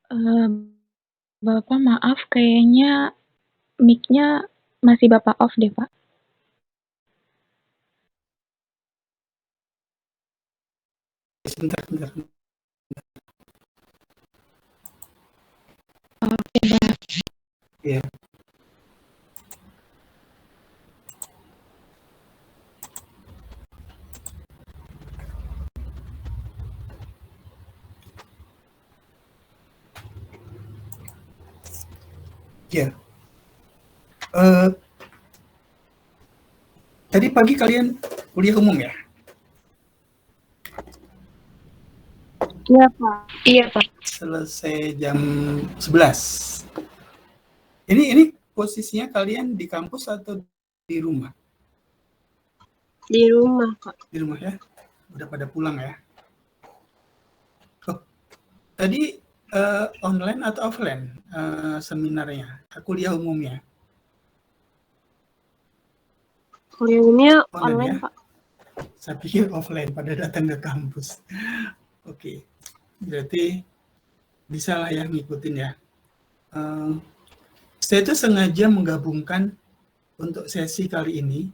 Eee, Bapak maaf kayaknya mic-nya masih Bapak off deh, Pak. Sebentar. Oke, Pak. Ya. Ya. Tadi pagi kalian kuliah umum ya? Iya, Pak. Iya, Pak. Selesai jam 11. Ini posisinya kalian di kampus atau di rumah? Di rumah, Kak. Di rumah ya? Udah pada pulang ya? Oh, tadi online atau offline seminarnya? Kuliah umumnya? Kuliah umumnya Online online, ya? Pak. Saya pikir offline pada datang ke kampus. Oke, berarti bisa lah ya ngikutin ya. Saya itu sengaja menggabungkan untuk sesi kali ini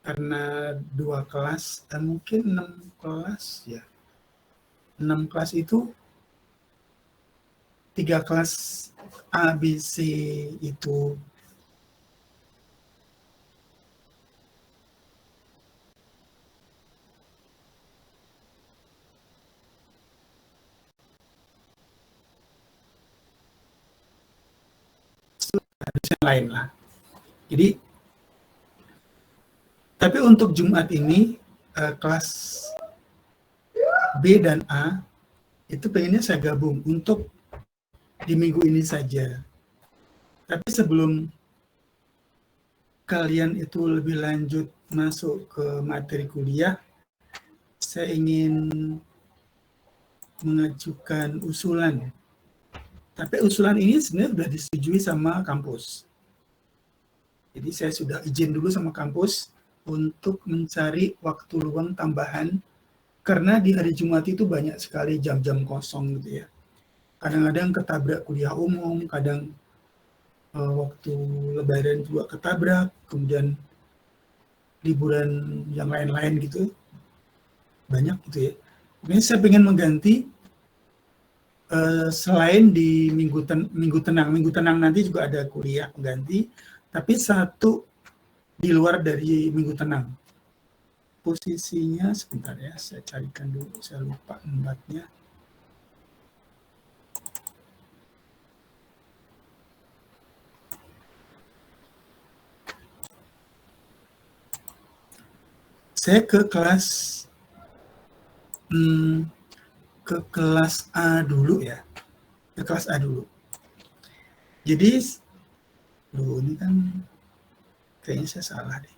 karena 2 kelas dan mungkin 6 kelas ya. 6 kelas itu 3 kelas A, B, C itu yang lain lah. Jadi, tapi untuk Jumat ini kelas B dan A itu pengennya saya gabung untuk di minggu ini saja. Tapi sebelum kalian itu lebih lanjut masuk ke materi kuliah, saya ingin mengajukan usulan. Tapi usulan ini sebenarnya sudah disetujui sama kampus. Jadi saya sudah izin dulu sama kampus untuk mencari waktu luang tambahan karena di hari Jumat itu banyak sekali jam-jam kosong gitu ya. Kadang-kadang ketabrak kuliah umum, kadang waktu lebaran juga ketabrak, kemudian liburan yang lain-lain gitu, banyak gitu ya. Ini saya ingin mengganti selain di minggu tenang nanti juga ada kuliah pengganti, tapi satu di luar dari minggu tenang. Posisinya sebentar ya, saya carikan dulu, saya lupa tempatnya. Saya ke kelas A dulu ya, ke kelas A dulu. Jadi, ini kan kayaknya saya salah deh.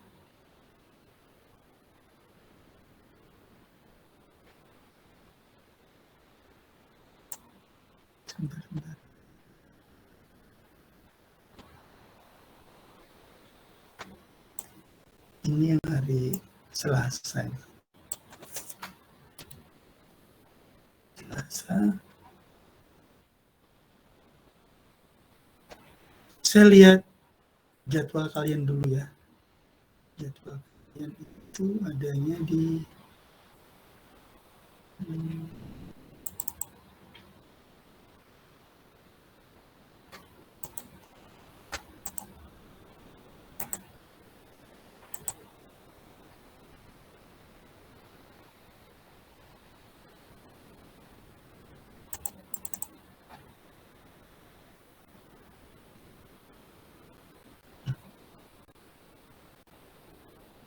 Sebentar. Ini yang hari Selasa. Saya lihat jadwal kalian dulu ya. Jadwal kalian itu adanya di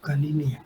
bukan ini ya.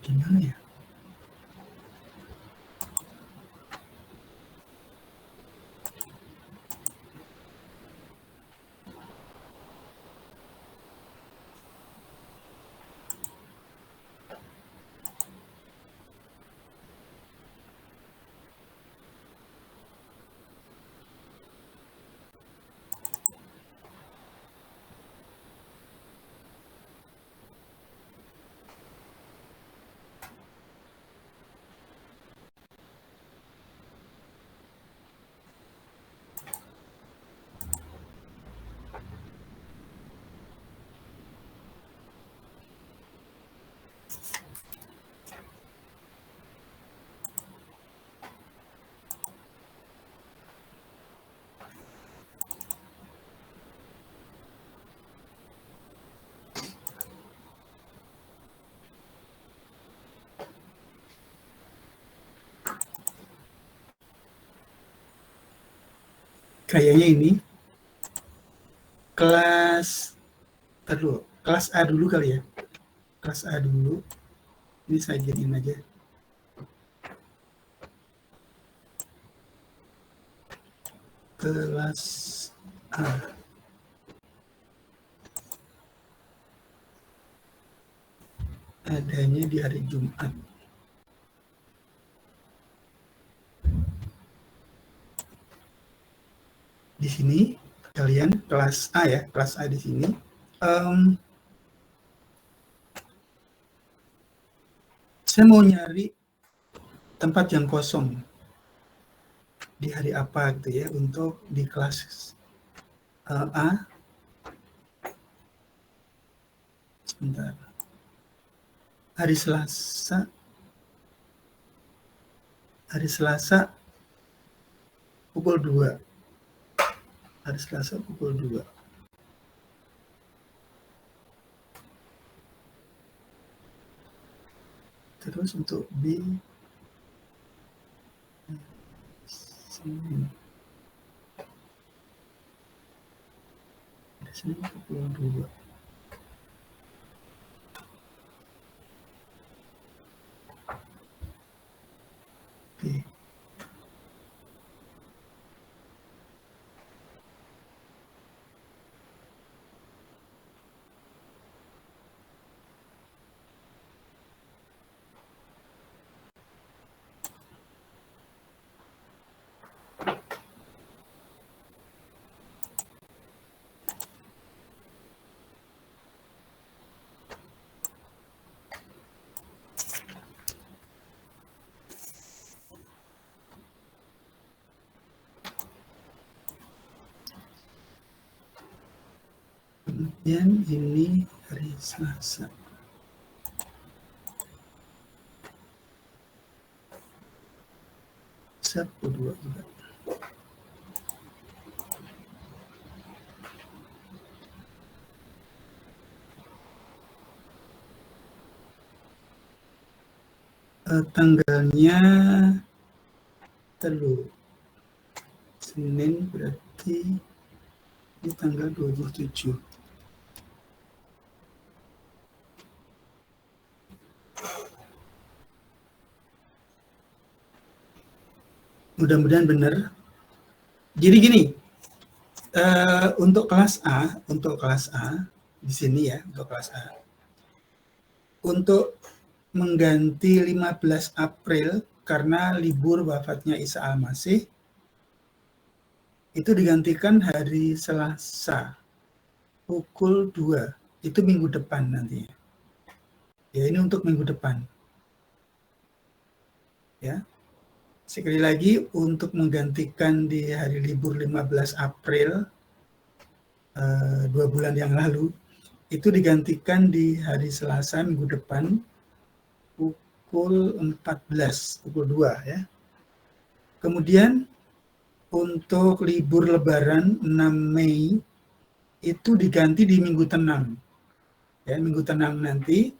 Gimana ya? Kayaknya ini kelas A dulu kali ya. Kelas A dulu. Ini saya jadiin aja. Kelas A. Adanya di hari Jumat. Di sini kalian kelas A ya, kelas A di sini. Saya mau nyari tempat yang kosong di hari apa gitu ya untuk di kelas A. Sebentar. Hari Selasa pukul 2. Hari Selasa pukul 2. Terus untuk B sini pukul 2. Oke. Kemudian ini hari Selasa. Sabtu 2 juga. Tanggalnya telur. Senin berarti di tanggal 27. Mudah-mudahan benar. Jadi gini, untuk kelas A di sini ya, untuk kelas A. Untuk mengganti 15 April karena libur wafatnya Isa Al-Masih, itu digantikan hari Selasa pukul 2. Itu minggu depan nantinya. Ya, ini untuk minggu depan. Ya. Sekali lagi, untuk menggantikan di hari libur 15 April 2 bulan yang lalu, itu digantikan di hari Selasa minggu depan pukul 14, pukul 2 ya. Kemudian untuk libur Lebaran 6 Mei itu diganti di Minggu Tenang. Ya, Minggu Tenang nanti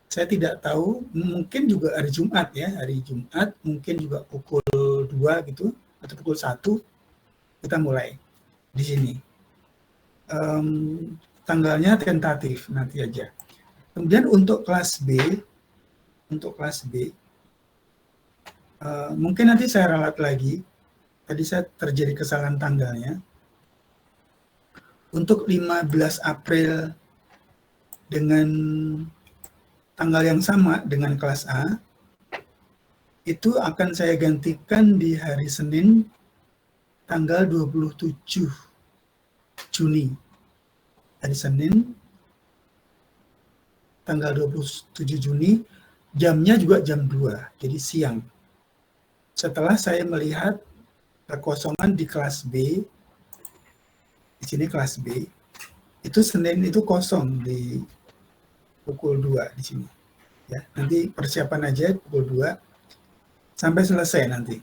saya tidak tahu, mungkin juga hari Jumat ya, hari Jumat mungkin juga pukul 2 gitu atau pukul 1 kita mulai di sini. Tanggalnya tentatif nanti aja. Kemudian untuk kelas B untuk kelas B, mungkin nanti saya ralat lagi. Tadi saya terjadi kesalahan tanggalnya. Untuk 15 April dengan tanggal yang sama dengan kelas A, itu akan saya gantikan di hari Senin tanggal 27 Juni. Hari Senin tanggal 27 Juni, jamnya juga jam 2, jadi siang. Setelah saya melihat kekosongan di kelas B, di sini kelas B, itu Senin itu kosong di pukul 2 di sini. Ya, nanti persiapan aja pukul 2 sampai selesai nanti.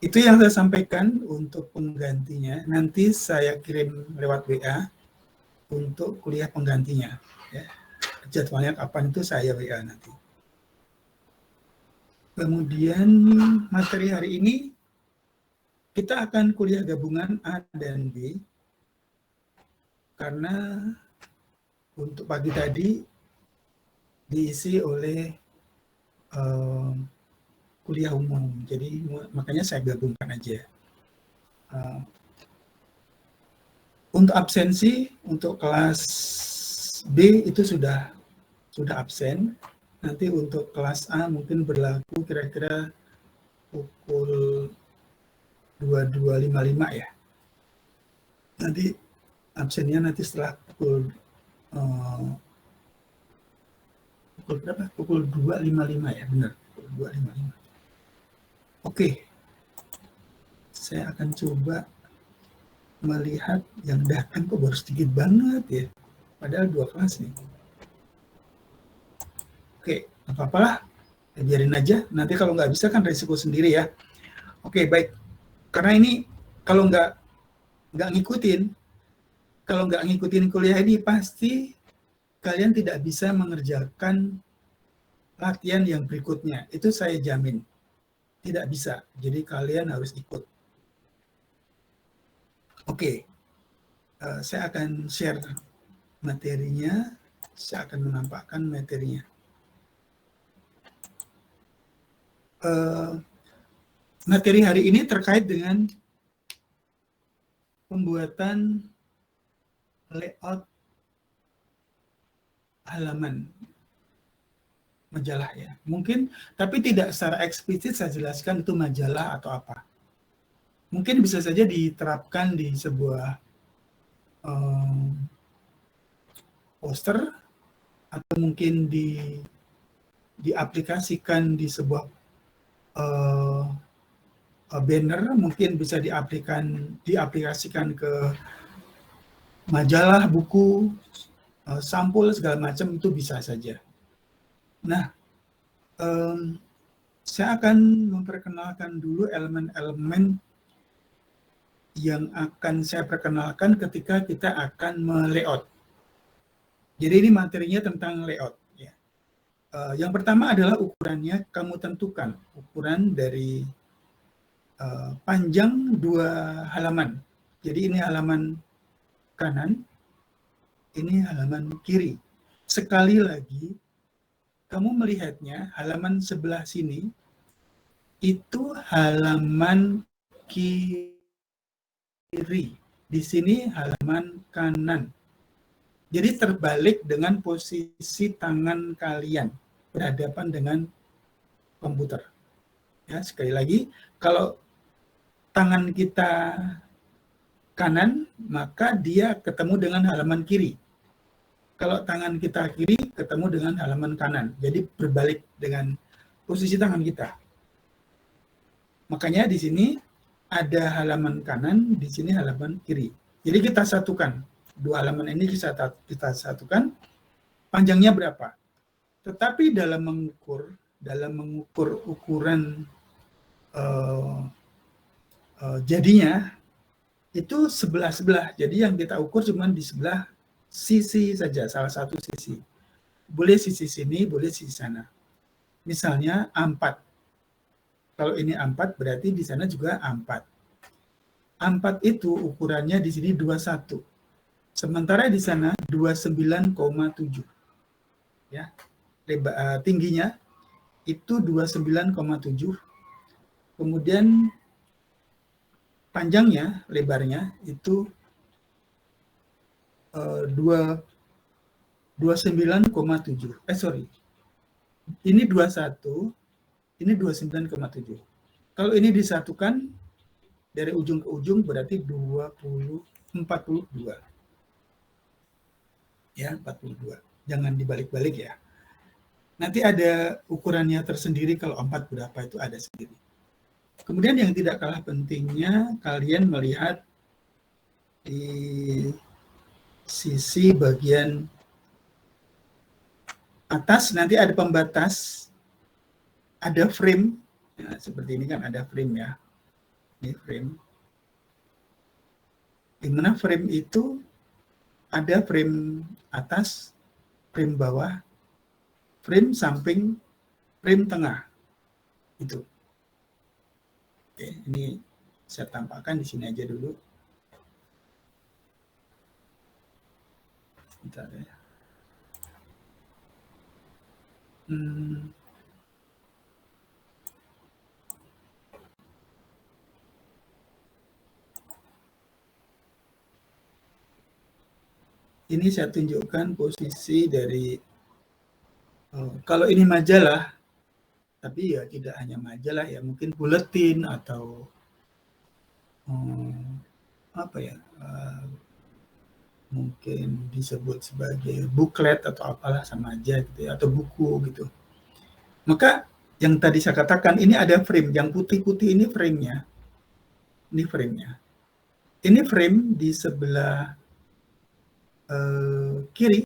Itu yang saya sampaikan untuk penggantinya. Nanti saya kirim lewat WA untuk kuliah penggantinya. Ya. Jadwalnya kapan itu saya WA nanti. Kemudian materi hari ini kita akan kuliah gabungan A dan B, karena untuk pagi tadi diisi oleh kuliah umum, jadi makanya saya gabungkan aja. Untuk absensi untuk kelas B itu sudah absen. Nanti untuk kelas A mungkin berlaku kira-kira pukul 22.55 ya. Nanti absennya nanti setelah pukul berapa? Pukul 2.55 ya, benar. Pukul 2.55. Oke. Saya akan coba melihat yang datang kok baru sedikit banget ya. Padahal 2 kelas nih. Oke, apa-apa lah. Biarin aja. Nanti kalau nggak bisa kan resiko sendiri ya. Oke, baik. Karena ini kalau nggak ngikutin kuliah ini pasti kalian tidak bisa mengerjakan latihan yang berikutnya. Itu saya jamin. Tidak bisa. Jadi kalian harus ikut. Oke. Saya akan share materinya. Saya akan menampakkan materinya. Materi hari ini terkait dengan pembuatan layout halaman majalah ya. Mungkin, tapi tidak secara eksplisit saya jelaskan itu majalah atau apa. Mungkin bisa saja diterapkan di sebuah poster atau mungkin diaplikasikan di sebuah banner, mungkin bisa diaplikasikan ke majalah, buku, sampul, segala macam, itu bisa saja. Nah, saya akan memperkenalkan dulu elemen-elemen yang akan saya perkenalkan ketika kita akan melayout. Jadi ini materinya tentang layout. Ya. Yang pertama adalah ukurannya, kamu tentukan ukuran dari panjang 2 halaman. Jadi ini halaman kanan, ini halaman kiri. Sekali lagi, kamu melihatnya halaman sebelah sini, itu halaman kiri. Di sini halaman kanan. Jadi terbalik dengan posisi tangan kalian berhadapan dengan komputer. Ya, sekali lagi, kalau tangan kita kanan, maka dia ketemu dengan halaman kiri. Kalau tangan kita kiri, ketemu dengan halaman kanan. Jadi berbalik dengan posisi tangan kita. Makanya di sini ada halaman kanan, di sini halaman kiri. Jadi kita satukan. 2 halaman ini kita satukan. Panjangnya berapa? Tetapi dalam mengukur ukuran jadinya itu sebelah-sebelah. Jadi yang kita ukur cuma di sebelah sisi saja, salah satu sisi. Boleh sisi sini, boleh sisi sana. Misalnya A4. Kalau ini A4 berarti di sana juga A4. A4 itu ukurannya di sini 21. Sementara di sana 29,7. Ya. Tingginya itu 29,7. Kemudian panjangnya, lebarnya itu 29,7. Ini 21, ini 29,7. Kalau ini disatukan dari ujung ke ujung berarti 42. Ya, 42. Jangan dibalik-balik ya. Nanti ada ukurannya tersendiri, kalau 4 berapa itu ada sendiri. Kemudian yang tidak kalah pentingnya, kalian melihat di sisi bagian atas nanti ada pembatas, ada frame. Ya, seperti ini kan ada frame ya. Ini frame. Di mana frame itu ada frame atas, frame bawah, frame samping, frame tengah. Itu. Oke, ini saya tampakkan di sini aja dulu. Bentar ya. Ini saya tunjukkan posisi dari, kalau ini majalah, tapi ya tidak hanya majalah ya, mungkin buletin atau apa ya, mungkin disebut sebagai booklet atau apalah, sama aja gitu ya, atau buku gitu. Maka yang tadi saya katakan, ini ada frame, yang putih-putih ini frame-nya. Ini frame-nya. Ini frame di sebelah kiri,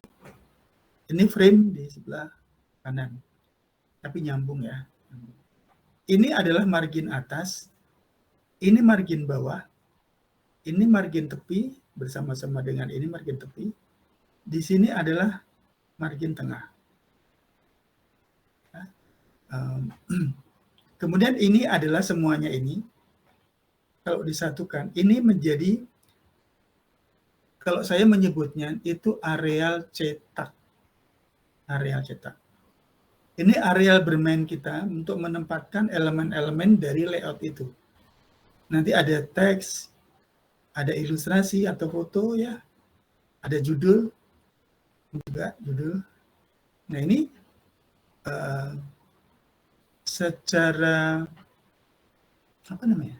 ini frame di sebelah kanan. Tapi nyambung ya. Ini adalah margin atas, ini margin bawah, ini margin tepi bersama-sama dengan ini margin tepi. Di sini adalah margin tengah. Kemudian ini adalah semuanya ini. Kalau disatukan, ini menjadi, kalau saya menyebutnya itu areal cetak. Areal cetak. Ini areal bermain kita untuk menempatkan elemen-elemen dari layout itu. Nanti ada teks, ada ilustrasi atau foto ya, ada judul, juga judul. Nah ini secara apa namanya?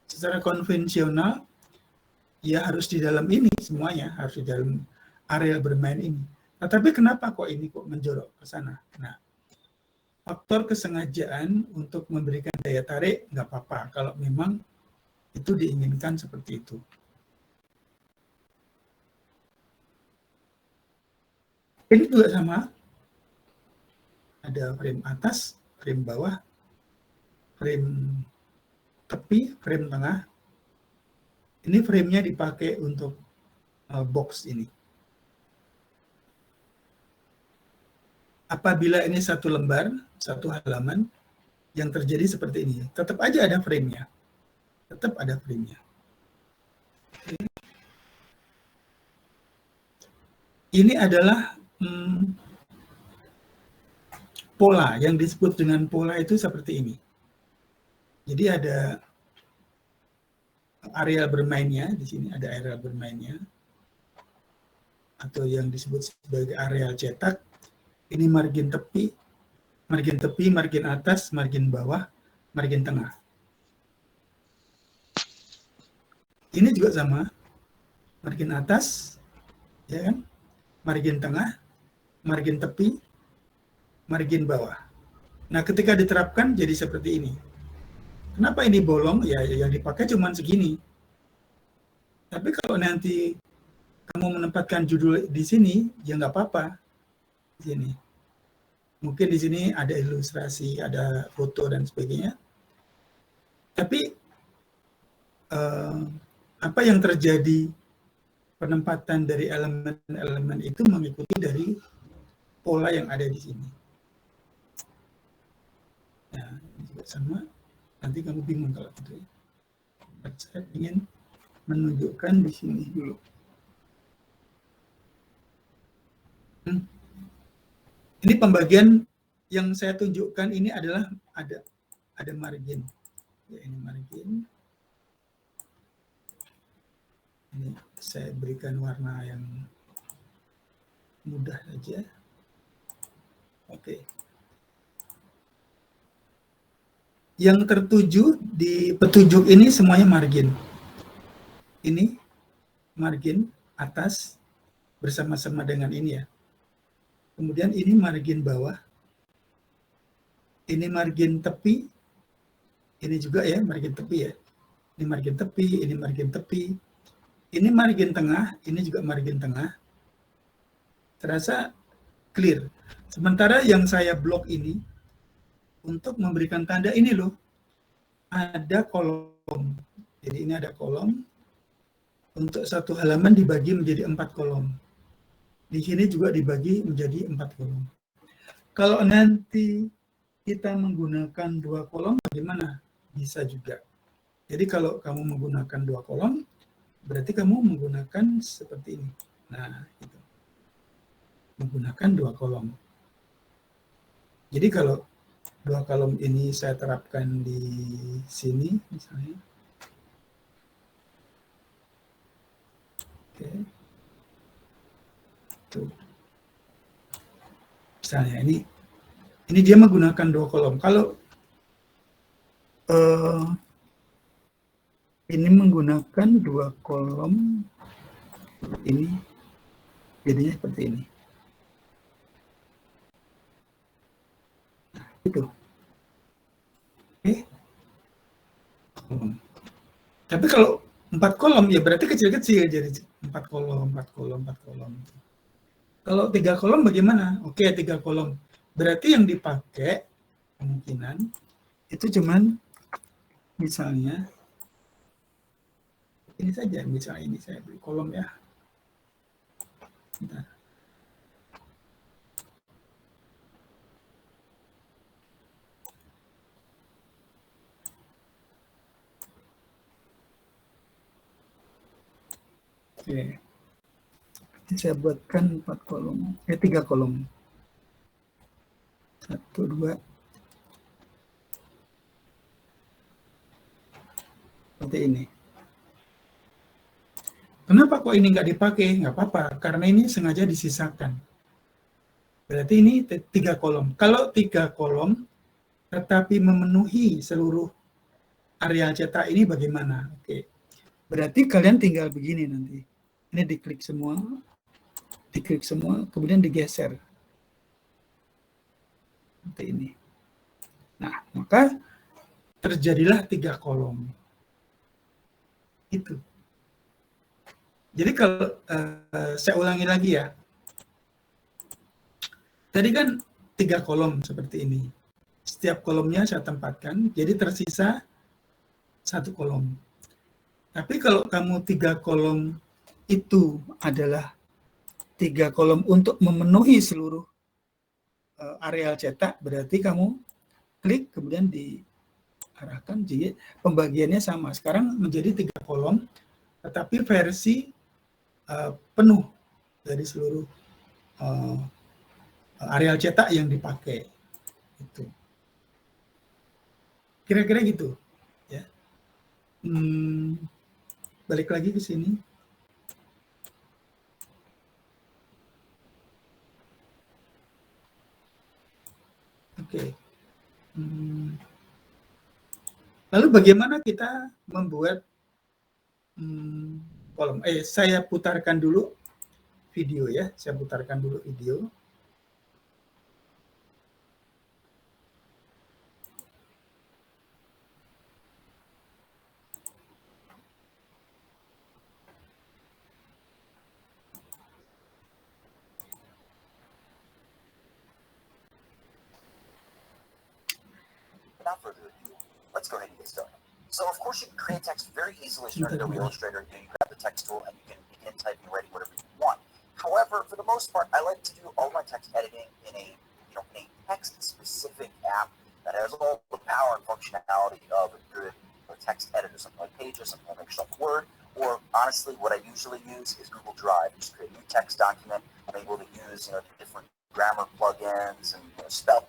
Secara konvensional ya harus di dalam ini semuanya, harus di dalam area bermain ini. Nah, tapi kenapa kok ini kok menjorok ke sana? Nah, faktor kesengajaan untuk memberikan daya tarik nggak apa-apa kalau memang itu diinginkan seperti itu. Ini juga sama. Ada frame atas, frame bawah, frame tepi, frame tengah. Ini frame-nya dipakai untuk box ini. Apabila ini satu lembar, satu halaman, yang terjadi seperti ini. Tetap aja ada frame-nya. Tetap ada frame-nya. Ini adalah pola. Yang disebut dengan pola itu seperti ini. Jadi ada area bermainnya, di sini ada area bermainnya, atau yang disebut sebagai area cetak. Ini margin tepi, margin atas, margin bawah, margin tengah. Ini juga sama, margin atas, ya kan? Margin tengah, margin tepi, margin bawah. Nah, ketika diterapkan jadi seperti ini. Kenapa ini bolong? Ya, yang dipakai cuma segini. Tapi kalau nanti kamu menempatkan judul di sini, ya nggak apa-apa. Di sini. Mungkin di sini ada ilustrasi, ada foto dan sebagainya. Tapi apa yang terjadi penempatan dari elemen-elemen itu mengikuti dari pola yang ada di sini. Nah, ini juga sama. Nanti kamu bingung kalau gitu ya. Saya ingin menunjukkan di sini dulu. ini pembagian yang saya tunjukkan ini adalah ada margin. Ya, ini margin. Ini saya berikan warna yang mudah saja. Oke. Yang tertuju di petunjuk ini semuanya margin. Ini margin atas bersama-sama dengan ini ya. Kemudian ini margin bawah. Ini margin tepi. Ini juga ya margin tepi ya. Ini margin tepi, ini margin tepi. Ini margin tengah, ini juga margin tengah. Terasa clear. Sementara yang saya blok ini untuk memberikan tanda ini loh. Ada kolom. Jadi ini ada kolom. Untuk satu halaman dibagi menjadi 4 kolom. Di sini juga dibagi menjadi 4 kolom. Kalau nanti kita menggunakan 2 kolom, bagaimana? Bisa juga. Jadi kalau kamu menggunakan 2 kolom, berarti kamu menggunakan seperti ini. Nah, itu. Menggunakan 2 kolom. Jadi kalau 2 kolom ini saya terapkan di sini, misalnya. Oke. Tuh. Misalnya ini dia menggunakan 2 kolom. Kalau ini menggunakan 2 kolom, ini jadinya seperti ini. Nah, itu. Oke. Tapi kalau 4 kolom ya berarti kecil-kecil, jadi 4 kolom, 4 kolom, 4 kolom. Kalau 3 kolom bagaimana? Oke, 3 kolom. Berarti yang dipakai kemungkinan itu cuman misalnya ini saja, misalnya ini saya beri kolom ya. Bentar. Oke. Ini saya buatkan 4 kolom, 3 kolom. 1, 2. Seperti ini. Kenapa kok ini nggak dipakai? Nggak apa-apa, karena ini sengaja disisakan. Berarti ini 3 kolom. Kalau 3 kolom, tetapi memenuhi seluruh areal cetak ini bagaimana? Oke. Berarti kalian tinggal begini nanti. Ini diklik semua, kemudian digeser. Seperti ini. Nah, maka terjadilah 3 kolom. Itu. Jadi kalau saya ulangi lagi ya. Tadi kan 3 kolom seperti ini. Setiap kolomnya saya tempatkan, jadi tersisa 1 kolom. Tapi kalau kamu 3 kolom itu adalah 3 kolom untuk memenuhi seluruh areal cetak, berarti kamu klik kemudian diarahkan, jadi pembagiannya sama. Sekarang menjadi 3 kolom, tetapi versi penuh dari seluruh areal cetak yang dipakai. Itu. Kira-kira gitu. Ya. Balik lagi ke sini. Oke. Lalu bagaimana kita membuat kolom? Saya putarkan dulu video ya. Saya putarkan dulu video. Without further ado, let's go ahead and get started. So, of course, you can create text very easily in Adobe Illustrator. You grab the text tool and you can begin typing, writing whatever you want. However, for the most part, I like to do all my text editing in a text-specific app that has all the power and functionality of a good text editor, something like Pages, something like Microsoft Word, or honestly, what I usually use is Google Drive. Just create a new text document. I'm able to use different grammar plugins and spell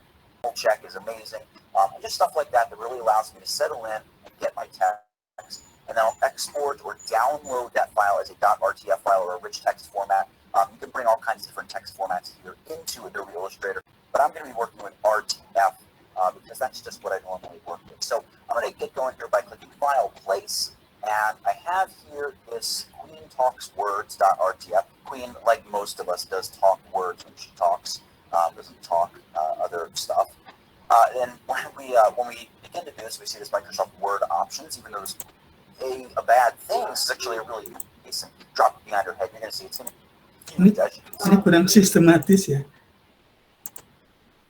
check is amazing. And just stuff like that really allows me to settle in and get my text. And then I'll export or download that file as a .rtf file or a rich text format. You can bring all kinds of different text formats here into Adobe Illustrator, but I'm going to be working with RTF because that's just what I normally work with. So I'm going to get going here by clicking File, Place, and I have here this Queen Talks Words.rtf. Queen, like most of us, does talk words when she talks, doesn't talk other stuff. And when we begin to do this, we see this Microsoft Word options, even though it's a bad thing, it's actually a really decent drop behind her head. You're going to see it's in Ini kurang sistematis ya.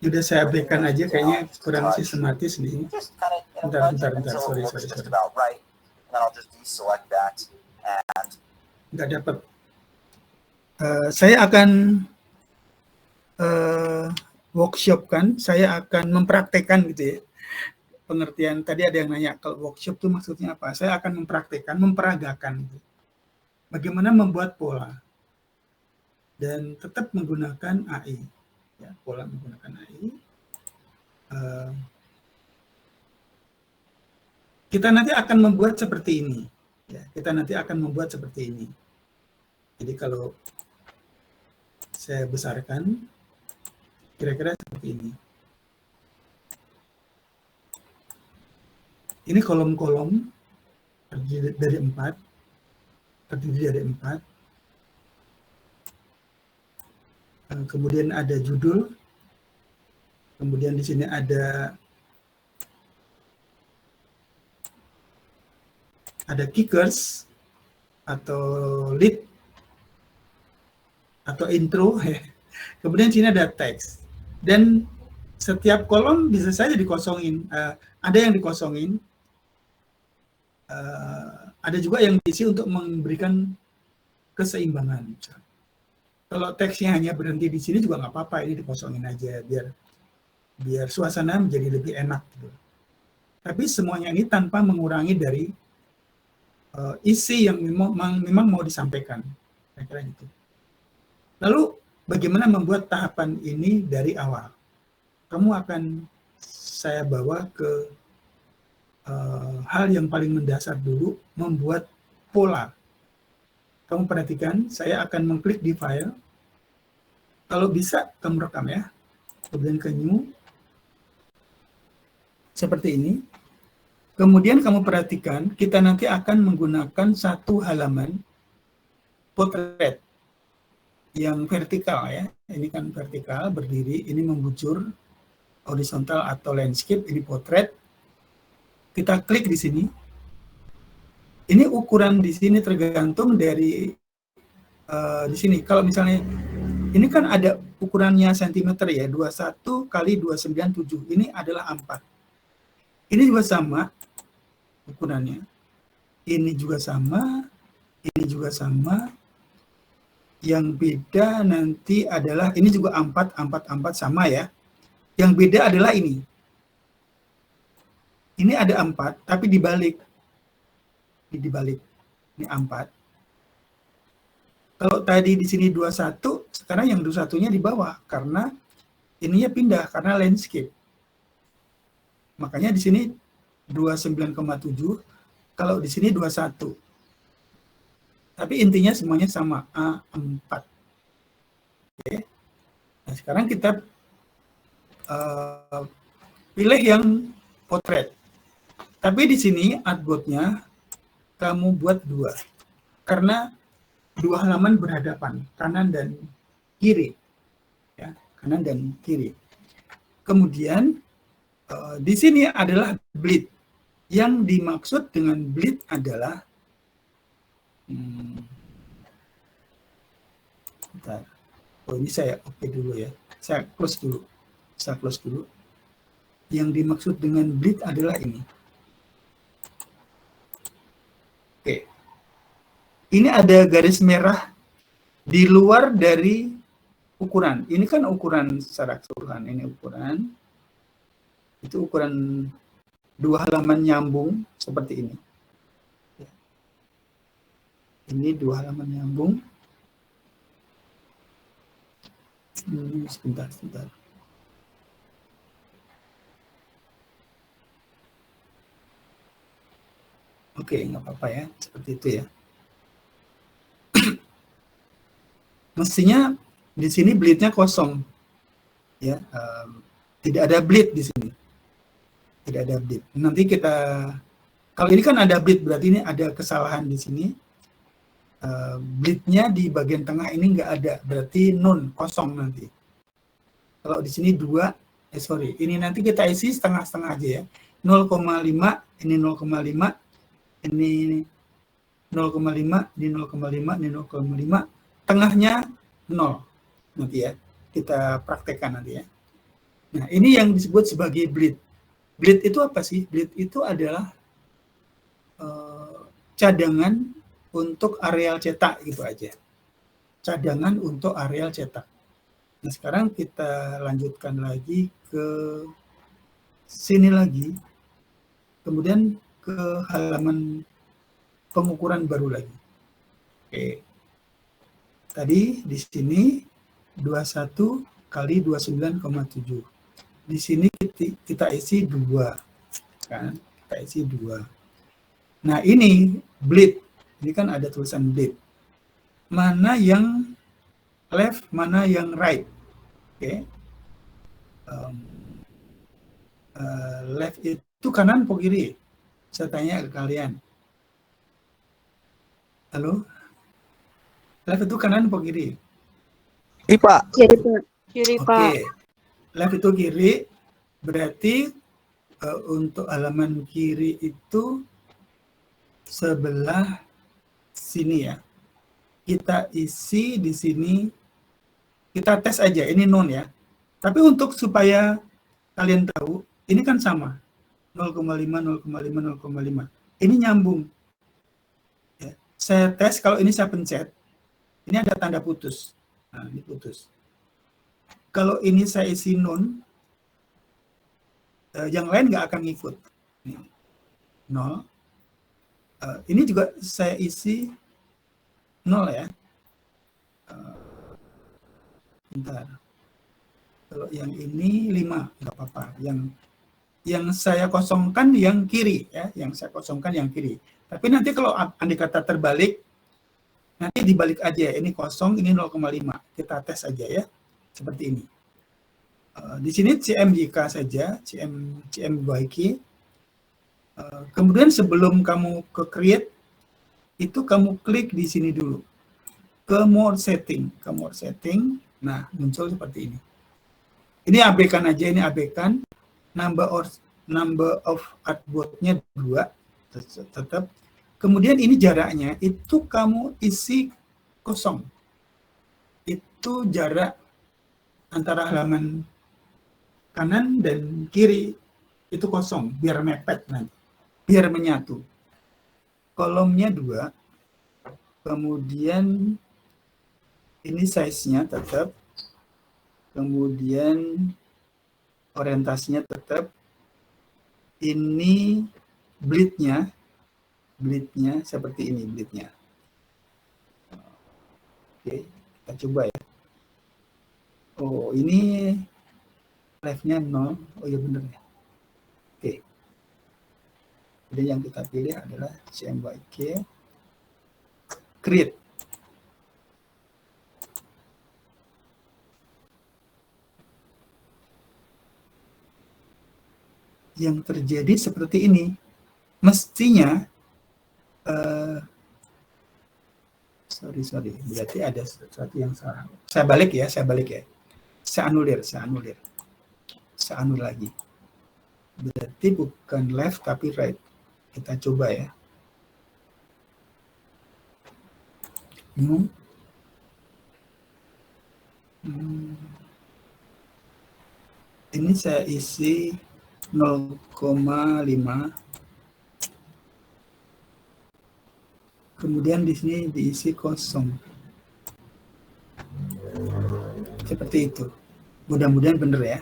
Udah saya abaikan aja, kayaknya kurang sistematis nih. Bentar, sorry. Nggak dapat. Saya akan workshop kan, saya akan mempraktekkan gitu ya. Pengertian tadi ada yang nanya, kalau workshop itu maksudnya apa? Saya akan mempraktekkan, memperagakan. Gitu. Bagaimana membuat pola. Dan tetap menggunakan AI. Ya, pola menggunakan AI. Kita nanti akan membuat seperti ini. Ya, kita nanti akan membuat seperti ini. Jadi kalau saya besarkan, kira-kira seperti ini. Ini kolom-kolom terdiri dari 4. Kemudian ada judul, kemudian di sini ada kickers atau lead atau intro, kemudian di sini ada teks, dan setiap kolom bisa saja dikosongin, ada yang dikosongin, ada juga yang diisi untuk memberikan keseimbangan. Kalau teksnya hanya berhenti di sini juga nggak apa-apa, ini dikosongin aja biar suasana menjadi lebih enak gitu. Tapi semuanya ini tanpa mengurangi dari isi yang memang mau disampaikan, kira-kira gitu. Lalu bagaimana membuat tahapan ini dari awal? Kamu akan saya bawa ke hal yang paling mendasar dulu, membuat pola. Kamu perhatikan, saya akan mengklik di file. Kalau bisa, kamu rekam ya. Kemudian ke new. Seperti ini. Kemudian kamu perhatikan, kita nanti akan menggunakan satu halaman potret yang vertikal ya. Ini kan vertikal, berdiri. Ini membujur, horizontal atau landscape. Ini potret. Kita klik di sini. Ini ukuran di sini tergantung dari di sini. Kalau misalnya ini kan ada ukurannya sentimeter ya, 21 kali 297. Ini adalah 4. Ini juga sama ukurannya. Ini juga sama. Ini juga sama. Yang beda nanti adalah ini juga 4 sama ya. Yang beda adalah ini. Ini ada 4 tapi dibalik. Ini 4. Kalau tadi di sini 21, sekarang yang 21-nya di bawah karena ininya pindah karena landscape. Makanya di sini 29,7, kalau di sini 21. Tapi intinya semuanya sama, A4. Oke. Nah, sekarang kita pilih yang potret. Tapi di sini artboard-nya kamu buat 2, karena 2 halaman berhadapan, kanan dan kiri, ya, kanan dan kiri. Kemudian di sini adalah bleed. Yang dimaksud dengan bleed adalah, bentar. Oh ini saya oke dulu ya, saya close dulu. Yang dimaksud dengan bleed adalah ini. Oke, ini ada garis merah di luar dari ukuran. Ini kan ukuran secara keseluruhan. Ini ukuran. Itu ukuran 2 halaman nyambung seperti ini. Ini 2 halaman nyambung. Sebentar. Oke, nggak apa-apa ya, seperti itu ya. Mestinya di sini bleed-nya kosong, ya, tidak ada bleed di sini, tidak ada bleed. Nanti kita, kalau ini kan ada bleed, berarti ini ada kesalahan di sini. Bleed-nya di bagian tengah ini nggak ada, berarti none, kosong nanti. Kalau di sini 2, ini nanti kita isi setengah-setengah aja ya. 0,5, ini 0,5, ini 0,5, ini 0,5, ini 0,5, tengahnya 0 nanti ya. Kita praktekkan nanti ya. Nah, ini yang disebut sebagai bleed. Bleed itu apa sih? Bleed itu adalah cadangan untuk areal cetak gitu aja. Cadangan untuk areal cetak. Nah, sekarang kita lanjutkan lagi ke sini lagi. Kemudian ke halaman pengukuran baru lagi. Oke. Tadi di sini 21 kali 29,7. Di sini kita isi 2. Kan? Kita isi 2. Nah, ini bleed. Ini kan ada tulisan bleed. Mana yang left, mana yang right. Oke. Left itu kanan atau kiri? Saya tanya ke kalian. Halo? Left itu kanan atau kiri? Kiri, Pak. Kiri, Pak. Kiri, Pak. Oke. Left itu kiri, berarti untuk halaman kiri itu sebelah sini ya. Kita isi di sini, kita tes aja, ini non ya. Tapi untuk supaya kalian tahu, ini kan sama. 0,5, 0,5, 0,5. Ini nyambung. Ya. Saya tes, kalau ini saya pencet, ini ada tanda putus. Nah, ini putus. Kalau ini saya isi non, yang lain nggak akan ngikut. 0. Ini juga saya isi 0 ya. Bentar. Kalau yang ini 5, nggak apa-apa. Yang saya kosongkan yang kiri ya, yang saya kosongkan yang kiri. Tapi nanti kalau andai kata terbalik, nanti dibalik aja. Ini kosong, ini 0,5. Kita tes aja ya, seperti ini. Di sini CMYK saja, CMYK. Kemudian sebelum kamu ke create, itu kamu klik di sini dulu. Ke more setting. Nah, muncul seperti ini. Ini abaikan aja, ini abaikan. Number of artboard-nya 2, tetap. Kemudian ini jaraknya, itu kamu isi kosong. Itu jarak antara halaman kanan dan kiri, itu kosong, biar mepet nanti. Biar menyatu. Kolomnya 2, kemudian ini size-nya tetap, kemudian orientasinya tetap, ini bleed-nya seperti ini bleed-nya. Oke, kita coba ya. Oh, ini left-nya 0, oh iya bener ya. Oke. Jadi yang kita pilih adalah CMYK create. Yang terjadi seperti ini. Mestinya sorry, berarti ada sesuatu yang salah. Saya balik ya. Saya anulir lagi. Berarti bukan left tapi right. Kita coba ya. Ini saya isi 0,5. Kemudian di sini diisi kosong. Seperti itu. Mudah-mudahan benar ya.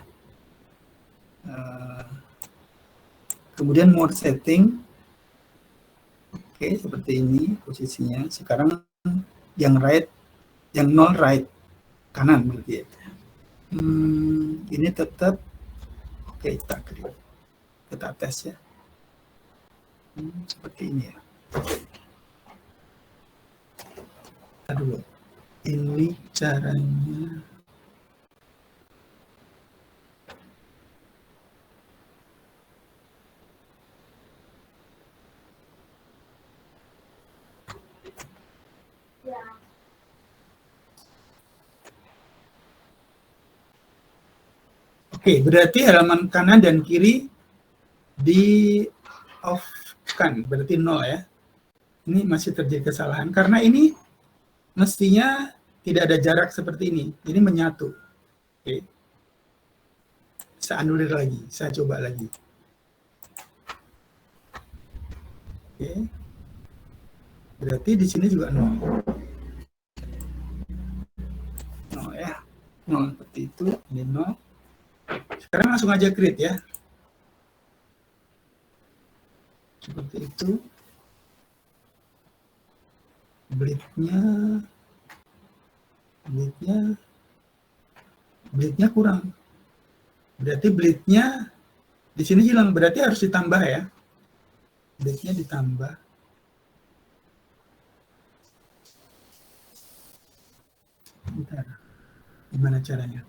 Kemudian more setting. Oke, seperti ini posisinya. Sekarang yang right, yang 0 right, kanan berarti ya. Ini tetap oke, kita tes ya. Seperti ini ya. Dulu, ini caranya. Oke, berarti halaman kanan dan kiri di off kan, berarti 0 ya. Ini masih terjadi kesalahan karena ini mestinya tidak ada jarak seperti ini. Ini menyatu. Oke. Saya anulir lagi, saya coba lagi. Oke. Berarti di sini juga 0. 0 ya. 0 seperti itu, ini 0. Sekarang langsung aja create ya. Seperti itu. Bleednya kurang. Berarti bleednya di sini hilang, berarti harus ditambah ya. Bleednya ditambah. Bentar. Gimana caranya?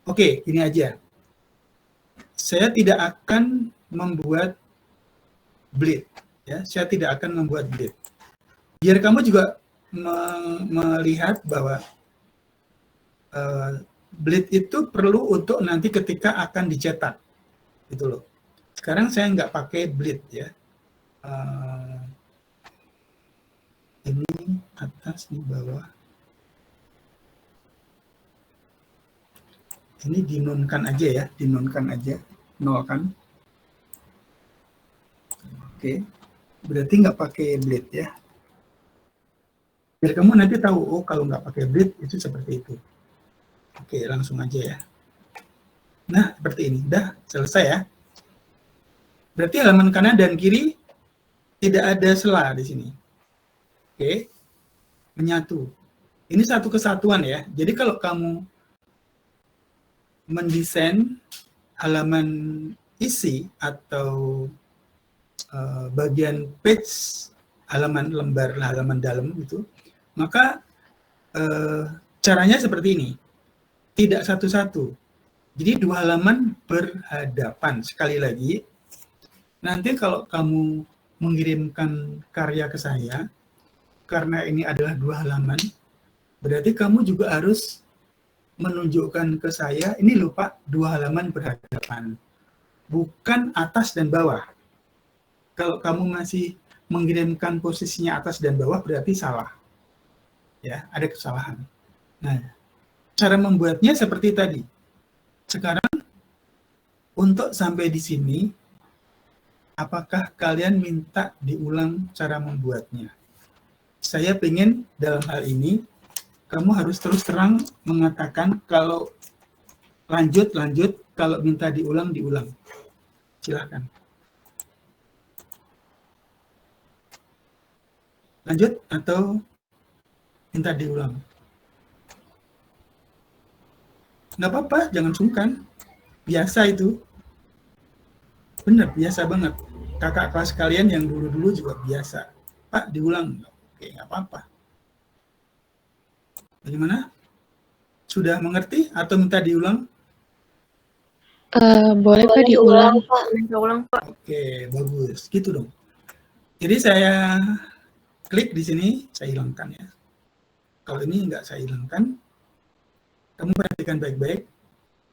Oke, ini aja. Saya tidak akan membuat bleed, ya. Saya tidak akan membuat bleed. Biar kamu juga melihat bahwa bleed itu perlu untuk nanti ketika akan dicetak, gitu loh. Sekarang saya nggak pakai bleed ya. Ini atas, ini bawah. Ini dinonkan aja ya, dinonkan aja, 0 kan. Oke, berarti nggak pakai bleed ya. Biar kamu nanti tahu, oh kalau nggak pakai bleed itu seperti itu. Oke, langsung aja ya. Nah, seperti ini, udah selesai ya. Berarti halaman kanan dan kiri tidak ada sela di sini. Oke, menyatu. Ini satu kesatuan ya. Jadi kalau kamu mendesain halaman isi atau bagian page halaman lembar, halaman dalam gitu, maka caranya seperti ini, tidak satu-satu. Jadi dua halaman berhadapan. Sekali lagi, nanti kalau kamu mengirimkan karya ke saya, karena ini adalah dua halaman, berarti kamu juga harus menunjukkan ke saya, ini loh Pak, dua halaman berhadapan, bukan atas dan bawah. Kalau kamu masih mengirimkan posisinya atas dan bawah, berarti salah. Ya, ada kesalahan. Nah, cara membuatnya seperti tadi. Sekarang, untuk sampai di sini, apakah kalian minta diulang cara membuatnya? Saya ingin dalam hal ini, kamu harus terus terang mengatakan kalau lanjut, kalau minta diulang. Silahkan. Lanjut atau minta diulang. Nggak apa-apa, jangan sungkan. Biasa itu. Benar, biasa banget. Kakak kelas kalian yang dulu-dulu juga biasa. Pak, diulang. Oke, nggak apa-apa. Bagaimana? Sudah mengerti atau minta diulang? Boleh Pak diulang. Pak, minta ulang Pak. Oke, bagus. Gitu dong. Jadi saya klik di sini, saya hilangkan ya. Kalau ini nggak saya hilangkan, kamu perhatikan baik-baik.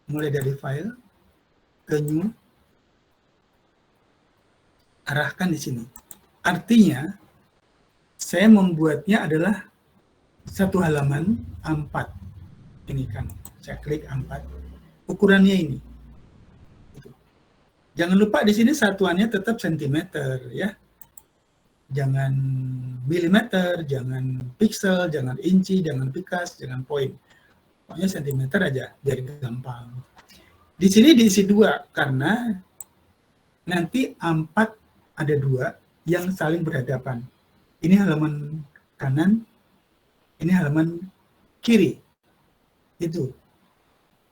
Mulai dari file, ke new, arahkan di sini. Artinya, saya membuatnya adalah satu halaman A4. Ini kan, saya klik A4. Ukurannya ini. Jangan lupa di sini satuannya tetap sentimeter ya. Jangan milimeter, jangan pixel, jangan inci, jangan pikas, jangan poin. Pokoknya sentimeter aja, biar gampang. Di sini diisi 2 karena nanti A4 ada 2 yang saling berhadapan. Ini halaman kanan, ini halaman kiri. Itu.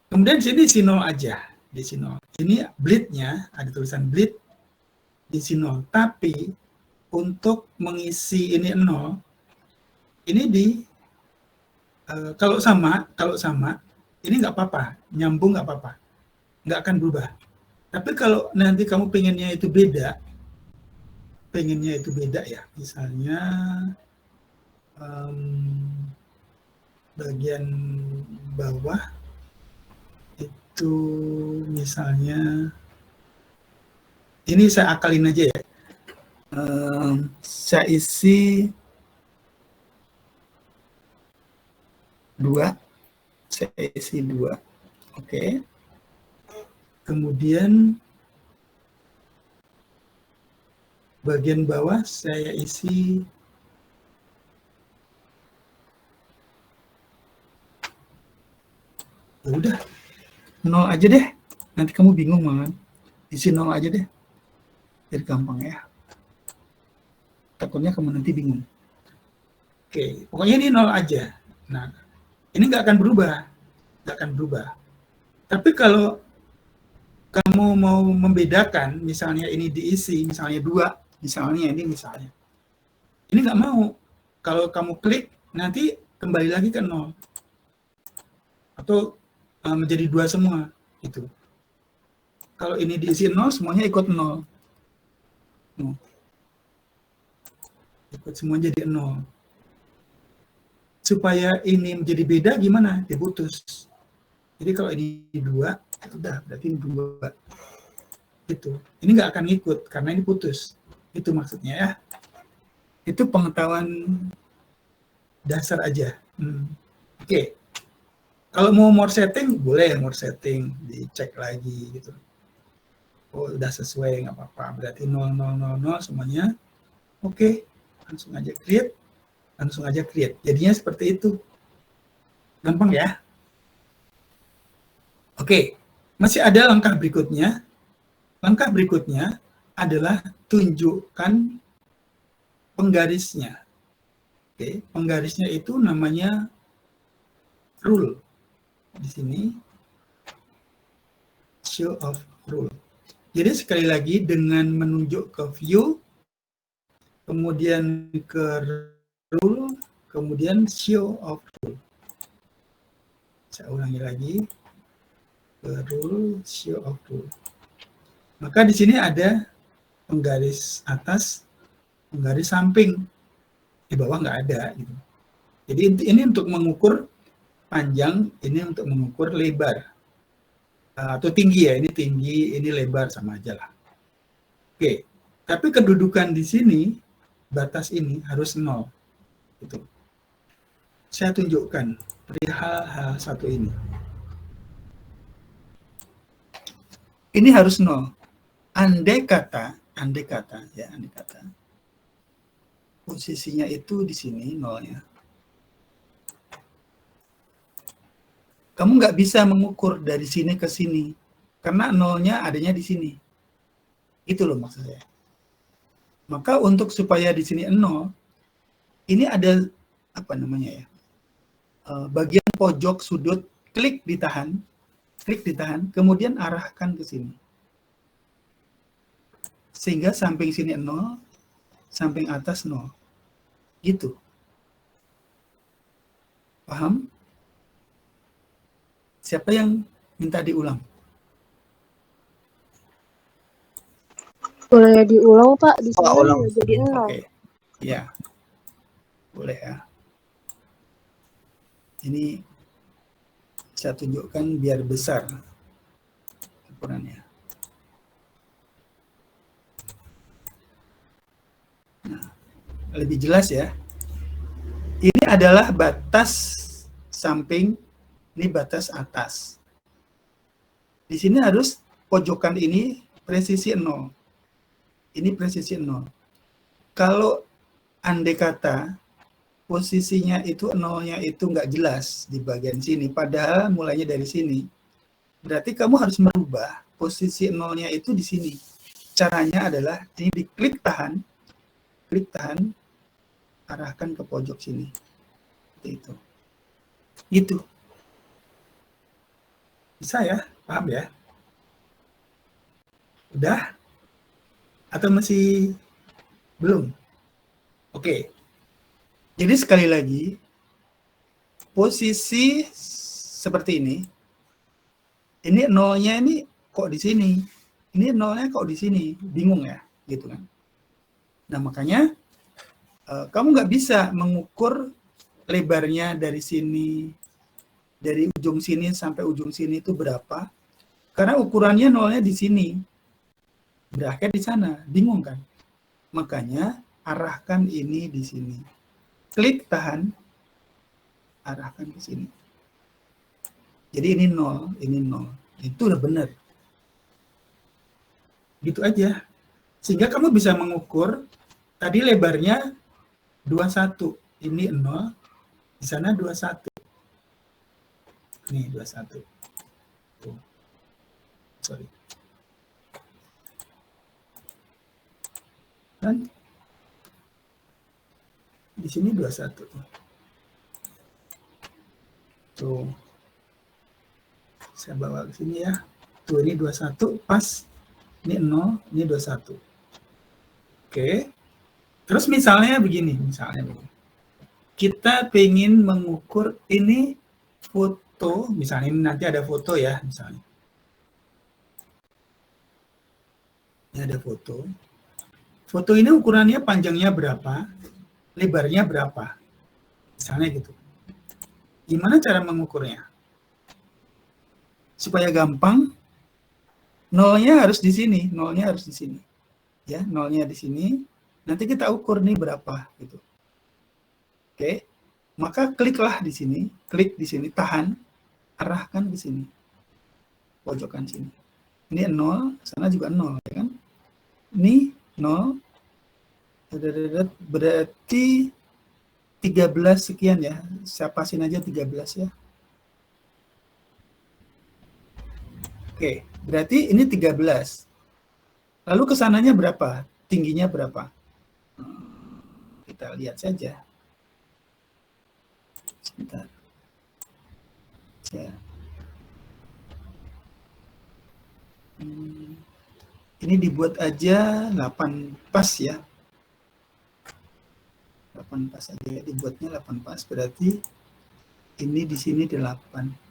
Kemudian di sini isi 0 aja, di isi 0. Ini bleed-nya, ada tulisan bleed di isi 0. Tapi untuk mengisi ini 0, ini di kalau sama, ini nggak apa-apa, nyambung nggak apa-apa, nggak akan berubah. Tapi kalau nanti kamu pengennya itu beda ya, misalnya bagian bawah itu misalnya, ini saya akalin aja ya, saya isi 2, oke. Kemudian bagian bawah saya isi 0 aja deh. Nanti kamu bingung malah. Isi 0 aja deh. Biar gampang ya. Takutnya kamu nanti bingung. Oke, pokoknya ini 0 aja. Nah, ini nggak akan berubah. Tapi kalau kamu mau membedakan, misalnya ini diisi, misalnya 2, misalnya. Ini nggak mau. Kalau kamu klik, nanti kembali lagi ke 0. Atau menjadi 2 semua. Gitu. Kalau ini diisi 0, semuanya ikut 0. Ikut semua jadi 0. Supaya ini menjadi beda gimana? Diputus. Jadi kalau ini 2, udah berarti ini 2. Itu. Ini nggak akan ngikut karena ini putus. Itu maksudnya ya. Itu pengetahuan dasar aja. Oke. Kalau mau more setting, boleh more setting, dicek lagi gitu. Oh, udah sesuai, nggak apa-apa. Berarti 0, 0, 0, 0 semuanya. Oke. Langsung aja create. Jadinya seperti itu. Gampang ya? Oke, masih ada langkah berikutnya. Langkah berikutnya adalah tunjukkan penggarisnya. Oke, penggarisnya itu namanya rule. Di sini show of rule. Jadi sekali lagi dengan menunjuk ke view, kemudian ke rule, kemudian show of rule. Saya ulangi lagi. Rule, show of rule. Maka di sini ada penggaris atas, penggaris samping. Di bawah nggak ada. Gitu. Jadi ini untuk mengukur panjang, ini untuk mengukur lebar. Atau tinggi ya, ini tinggi, ini lebar, sama aja lah. Oke, tapi kedudukan di sini, batas ini harus 0. Gitu. Saya tunjukkan perihal hal satu ini. Ini harus 0. Andai kata, posisinya itu di sini 0-nya. Kamu nggak bisa mengukur dari sini ke sini, karena 0-nya adanya di sini. Itu loh maksud saya. Maka untuk supaya di sini 0, ini ada apa namanya ya? Bagian pojok sudut, klik ditahan, kemudian arahkan ke sini. Sehingga samping sini 0, samping atas 0. Gitu. Paham? Siapa yang minta diulang? Boleh diulang, Pak. Di sini jadi 0. Oke. Ya. Boleh ya. Ini saya tunjukkan biar besar ukurannya. Nah, lebih jelas ya. Ini adalah batas samping, ini batas atas. Di sini harus pojokan ini presisi 0. Ini presisi 0. Kalau andai kata posisinya itu 0-nya itu nggak jelas di bagian sini, padahal mulainya dari sini, berarti kamu harus merubah posisi 0-nya itu di sini. Caranya adalah ini diklik tahan, arahkan ke pojok sini. Seperti itu. Gitu. Bisa ya? Paham ya? Udah? Atau masih belum? Oke. Jadi sekali lagi, posisi seperti ini nolnya ini kok di sini? Ini nolnya kok di sini? Bingung ya? Gitu kan? Nah, makanya kamu nggak bisa mengukur lebarnya dari sini, dari ujung sini sampai ujung sini itu berapa, karena ukurannya nolnya di sini, berakhir di sana, bingung kan? Makanya arahkan ini di sini. Klik tahan, arahkan ke sini. Jadi ini 0, ini 0. Itu udah benar. Gitu aja. Sehingga kamu bisa mengukur, tadi lebarnya 21. Ini 0, di sana 21. Nih, 21. Tuh. Sorry. Dan di sini 21. Tuh. Saya bawa ke sini ya. Tuh, ini 21 pas. Ini 0, ini 21. Oke. Terus misalnya begini. Kita pengen mengukur ini foto, misalnya ini nanti ada foto ya, misalnya. Ini ada foto. Foto ini ukurannya panjangnya berapa, lebarnya berapa. Misalnya gitu. Gimana cara mengukurnya? Supaya gampang, nolnya harus di sini, Ya, nolnya di sini. Nanti kita ukur nih berapa gitu. Oke. Maka kliklah di sini, tahan, arahkan ke sini. Pojokan sini. Ini 0, sana juga 0 ya kan? Ini 0. Berarti 13 sekian ya. Saya pasin aja 13 ya. Oke, berarti ini 13. Lalu kesananya berapa? Tingginya berapa? Kita lihat saja. Sebentar. Ya. Ini dibuat aja 8 pas ya. 8 pas aja ya. Dibuatnya 8 pas. Berarti ini di sini 8.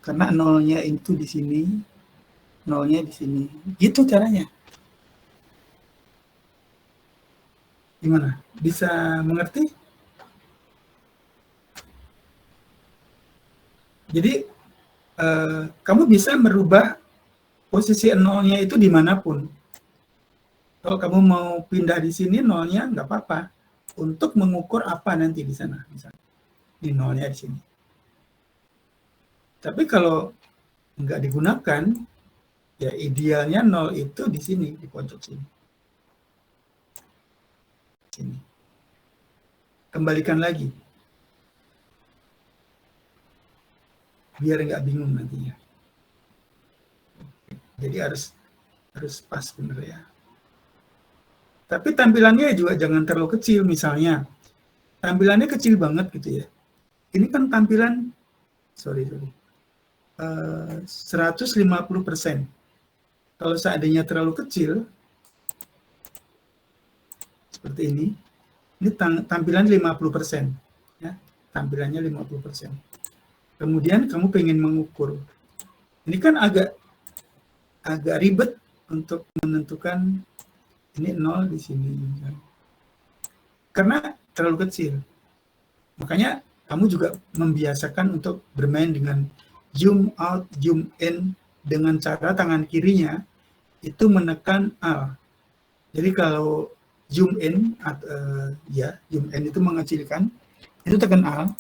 Karena nolnya itu di sini, nolnya di sini. Gitu caranya. Gimana? Bisa mengerti? Jadi, kamu bisa merubah posisi nolnya itu dimanapun. Kalau kamu mau pindah di sini, nolnya nggak apa-apa. Untuk mengukur apa nanti di sana, misalnya. Di nolnya di sini. Tapi kalau nggak digunakan, ya idealnya 0 itu di sini, di pojok sini. Sini. Kembalikan lagi. Biar nggak bingung nantinya. Jadi harus pas bener ya. Tapi tampilannya juga jangan terlalu kecil, misalnya. Tampilannya kecil banget gitu ya. Ini kan tampilan, 150%. Kalau seandainya terlalu kecil, seperti ini tampilan 50%. Ya, tampilannya 50%. Kemudian kamu pengen mengukur. Ini kan agak ribet untuk menentukan ini 0 di sini. Karena terlalu kecil. Makanya kamu juga membiasakan untuk bermain dengan zoom out, zoom in dengan cara tangan kirinya itu menekan Alt. Jadi kalau zoom in, zoom in itu mengecilkan, itu tekan Alt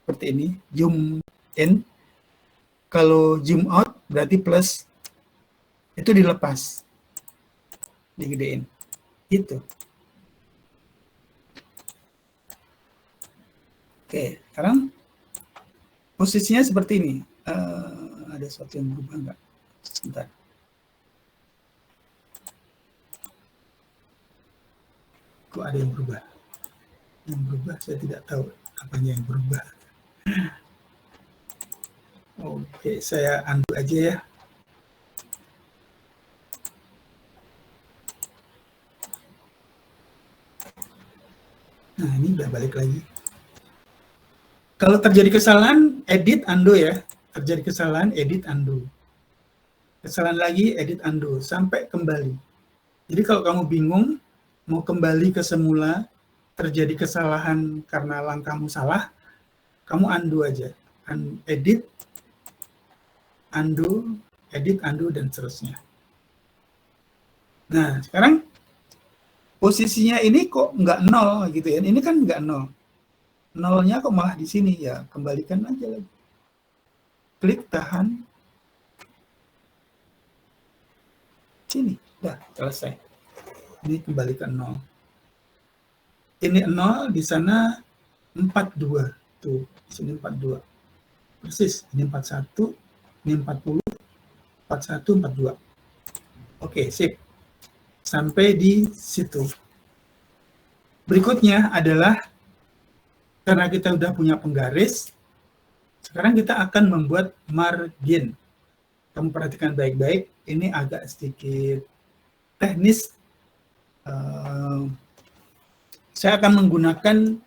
seperti ini, zoom in. Kalau zoom out berarti plus, itu dilepas, digedein, itu. Oke, sekarang posisinya seperti ini. Ada sesuatu yang berubah nggak? Sebentar. Kok ada yang berubah? Yang berubah saya tidak tahu apanya yang berubah. Oke, saya undo aja ya. Nah, ini udah balik lagi. Kalau terjadi kesalahan, edit, undo ya. Terjadi kesalahan, edit, undo. Kesalahan lagi, edit, undo. Sampai kembali. Jadi kalau kamu bingung, mau kembali ke semula, terjadi kesalahan karena langkahmu salah, kamu undo aja. Edit, undo, edit, undo, dan seterusnya. Nah, sekarang posisinya ini kok nggak 0 gitu ya. Ini kan nggak 0. 0-nya kok malah di sini ya. Kembalikan aja lagi. Klik tahan. Sini, udah selesai. Ini kembalikan 0. Ini 0, di sana 42. Tuh, di sini 42. Persis, ini 41, ini 40, 41, 42. Oke, sip. Sampai di situ. Berikutnya adalah karena kita udah punya penggaris, sekarang kita akan membuat margin. Kamu perhatikan baik-baik, ini agak sedikit teknis. Saya akan menggunakan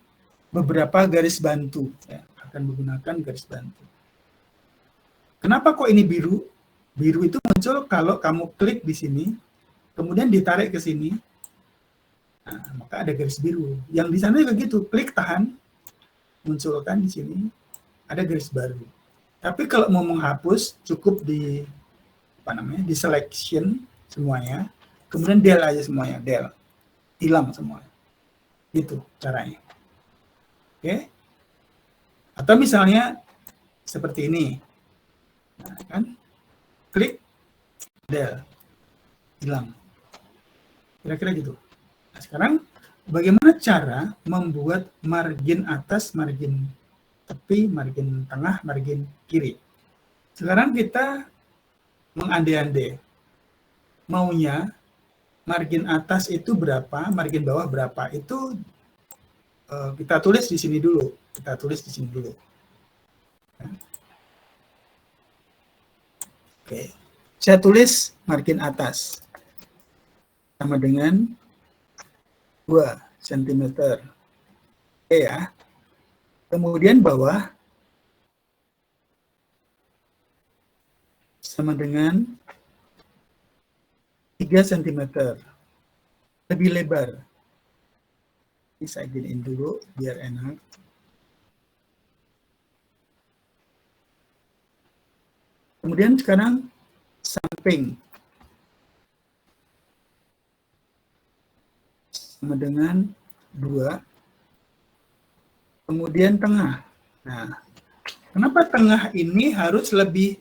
beberapa garis bantu. Ya, akan menggunakan garis bantu. Kenapa kok ini biru? Biru itu muncul kalau kamu klik di sini, kemudian ditarik ke sini, nah, maka ada garis biru. Yang di sana juga gitu, klik tahan, munculkan di sini, ada garis baru. Tapi kalau mau menghapus, cukup di di selection semuanya, kemudian del aja semuanya, del, hilang semua. Itu caranya. Oke? Atau misalnya seperti ini, nah, kan? Klik del, hilang. Kira-kira gitu. Nah, sekarang bagaimana cara membuat margin atas, margin tepi, margin tengah, margin kiri? Sekarang kita mengandai-andai. Maunya margin atas itu berapa, margin bawah berapa. Itu kita tulis di sini dulu. Kita tulis di sini dulu. Oke. Saya tulis margin atas sama dengan 2 cm. Oke ya. Kemudian bawah sama dengan 3 cm. Lebih lebar. Ini saya gedein dulu biar enak. Kemudian sekarang samping. Sama dengan 2. Kemudian tengah. Nah, kenapa tengah ini harus lebih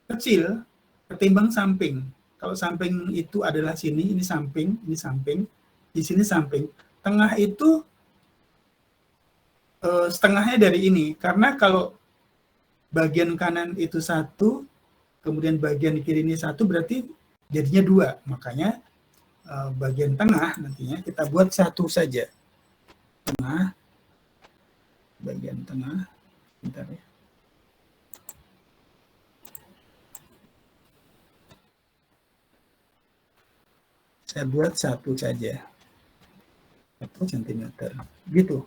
kecil ketimbang samping? Kalau samping itu adalah sini, ini samping, di sini samping. Tengah itu setengahnya dari ini. Karena kalau bagian kanan itu 1, kemudian bagian kiri ini 1, berarti jadinya 2. Makanya bagian tengah nantinya kita buat 1 saja. Tengah, bagian tengah, bentar ya. Saya buat 1 saja. 1 cm. Gitu.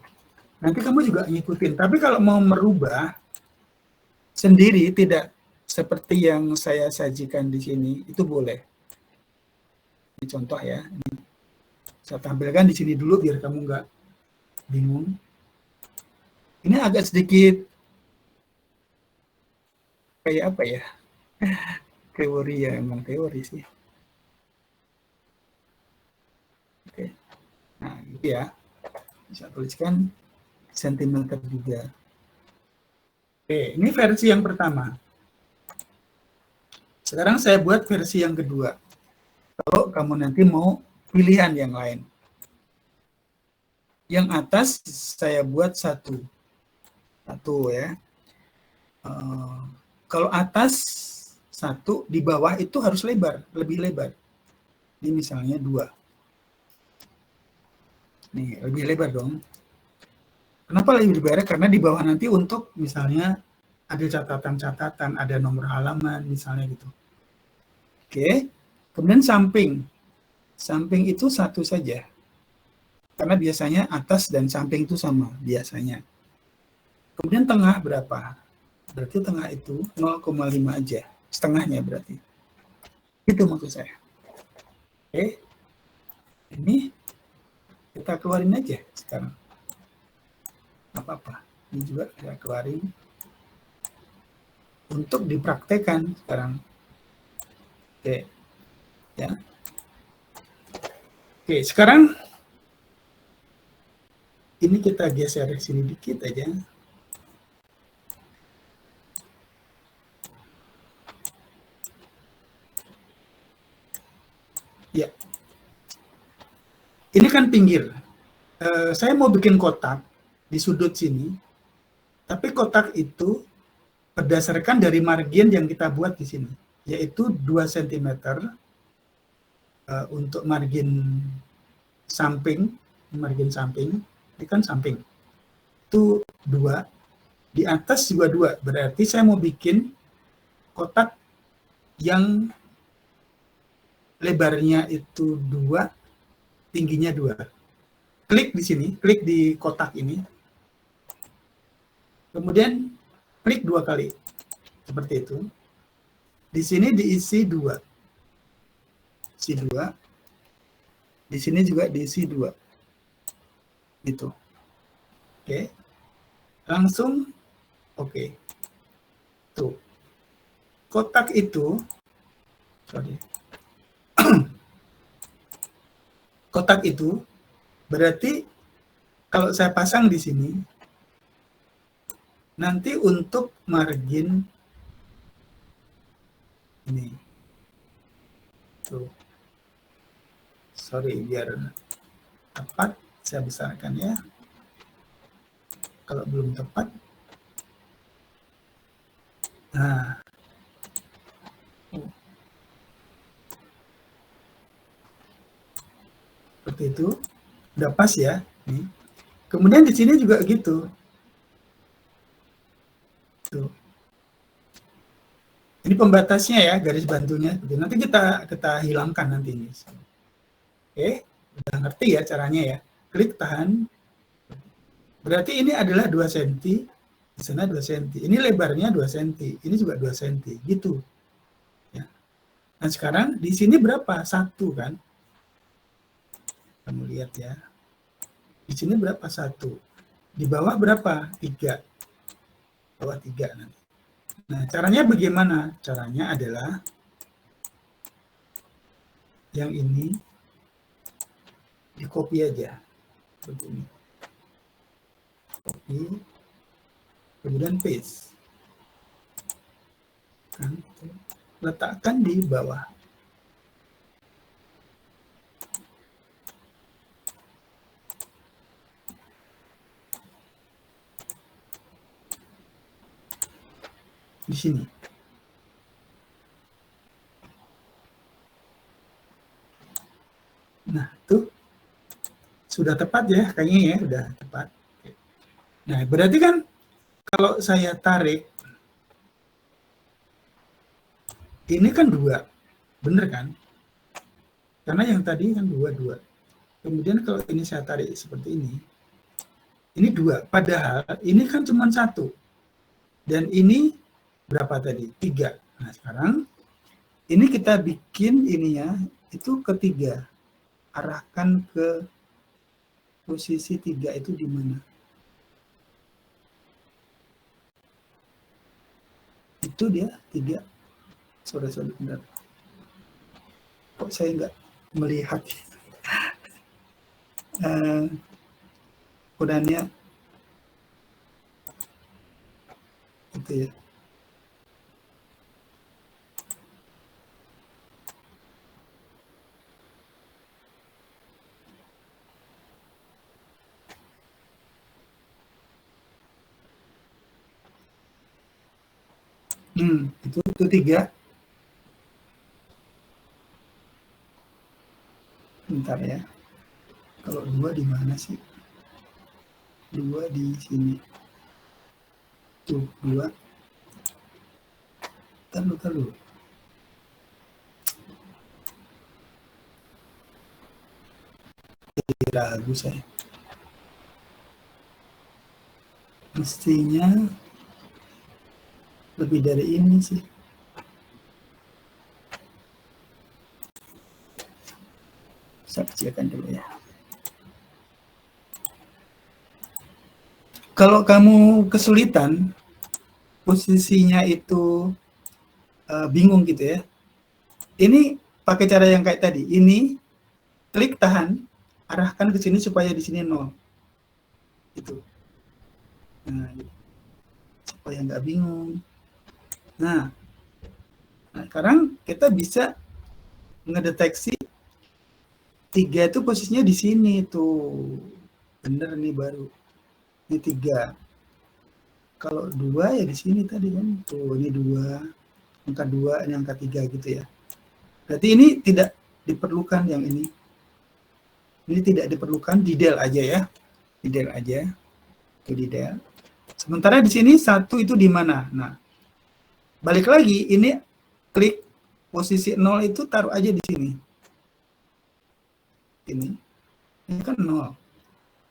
Nanti kamu juga ngikutin. Tapi kalau mau merubah sendiri, tidak seperti yang saya sajikan di sini, itu boleh. Ini contoh ya. Saya tampilkan di sini dulu biar kamu nggak bingung. Ini agak sedikit kayak apa ya? Teori ya, emang teori sih. Oke. Nah, gitu ya. Bisa tuliskan sentimeter juga. Oke, ini versi yang pertama. Sekarang saya buat versi yang kedua. Kalau kamu nanti mau pilihan yang lain. Yang atas saya buat 1 ya. Kalau atas 1, di bawah itu harus lebar, lebih lebar. Ini misalnya 2. Nih, lebih lebar dong. Kenapa lebih lebar? Karena di bawah nanti untuk misalnya ada catatan-catatan, ada nomor halaman misalnya gitu. Oke. Kemudian samping. Samping itu satu saja. Karena biasanya atas dan samping itu sama biasanya. Kemudian tengah berapa? Berarti tengah itu 0,5 aja. Setengahnya berarti. Itu maksud saya. Oke. Ini kita keluarin aja sekarang. Apa-apa. Ini juga kita keluarin untuk dipraktekkan sekarang. Oke. Ya. Oke, sekarang ini kita geser sini dikit aja. Ya. Ini kan pinggir. Saya mau bikin kotak di sudut sini, tapi kotak itu berdasarkan dari margin yang kita buat di sini, yaitu 2 cm untuk margin samping, ini kan samping, itu 2, di atas juga 2, berarti saya mau bikin kotak yang lebarnya itu 2, tingginya 2. Klik di sini, klik di kotak ini, kemudian klik 2 kali, seperti itu. Di sini diisi 2, isi 2, di sini juga diisi 2, gitu. Oke, langsung oke. Tuh, kotak itu, kotak itu berarti kalau saya pasang di sini, nanti untuk margin ini, tuh, sorry biar tepat saya besarkan ya. Kalau belum tepat, nah, seperti itu, udah pas ya. Nih. Kemudian di sini juga gitu. Tuh. Ini pembatasnya ya, garis bantunya. Nanti kita hilangkan nanti ini. Oke, udah ngerti ya caranya ya. Klik tahan. Berarti ini adalah 2 cm, di sana 2 cm. Ini lebarnya 2 cm, ini juga 2 cm, gitu. Ya. Nah sekarang di sini berapa? 1 kan? Kamu lihat ya. Di sini berapa? 1. Di bawah berapa? 3. Bawah 3 nanti. Nah, caranya bagaimana? Caranya adalah yang ini di copy aja. Seperti ini. Copy. Kemudian paste. Kan, letakkan di bawah. Di sini. Nah, tuh sudah tepat ya, kayaknya ya, udah tepat. Nah, berarti kan kalau saya tarik, ini kan 2, bener kan? Karena yang tadi kan 2. Kemudian kalau ini saya tarik seperti ini 2. Padahal ini kan cuma 1. Dan ini berapa tadi? 3. Nah, sekarang ini kita bikin ininya itu ketiga. Arahkan ke posisi 3 itu di mana? Itu dia 3. Sorry, bentar. Kok saya nggak melihat kodenya itu ya. Itu 3. Bentar ya. Kalau 2 di mana sih? 2 di sini. Tuh, 2. Taruh. Ragu saya. Mestinya lebih dari ini sih. Saya kecilkan dulu ya. Kalau kamu kesulitan, posisinya itu bingung gitu ya. Ini pakai cara yang kayak tadi. Ini klik tahan, arahkan ke sini supaya di sini 0. Itu. Nah, supaya nggak bingung. Nah, sekarang kita bisa ngedeteksi 3 itu posisinya di sini tuh. Bener nih baru. Ini 3. Kalau 2 ya di sini tadi kan. Tuh, ini 2. Angka 2, ini angka 3 gitu ya. Berarti ini tidak diperlukan yang ini. Ini tidak diperlukan, di del aja ya. Di del aja. Itu di del. Sementara di sini 1 itu di mana? Nah, balik lagi, ini klik posisi 0 itu taruh aja di sini. Ini kan 0.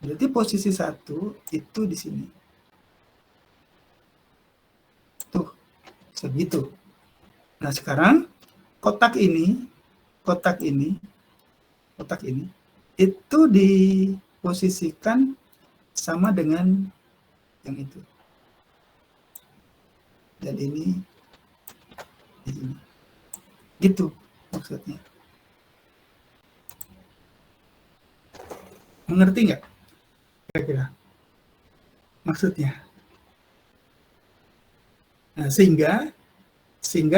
Berarti posisi 1 itu di sini. Tuh, segitu. Nah, sekarang kotak ini itu diposisikan sama dengan yang itu. Dan ini di sini. Gitu maksudnya. Mengerti nggak? Kira-kira maksudnya. Nah, sehingga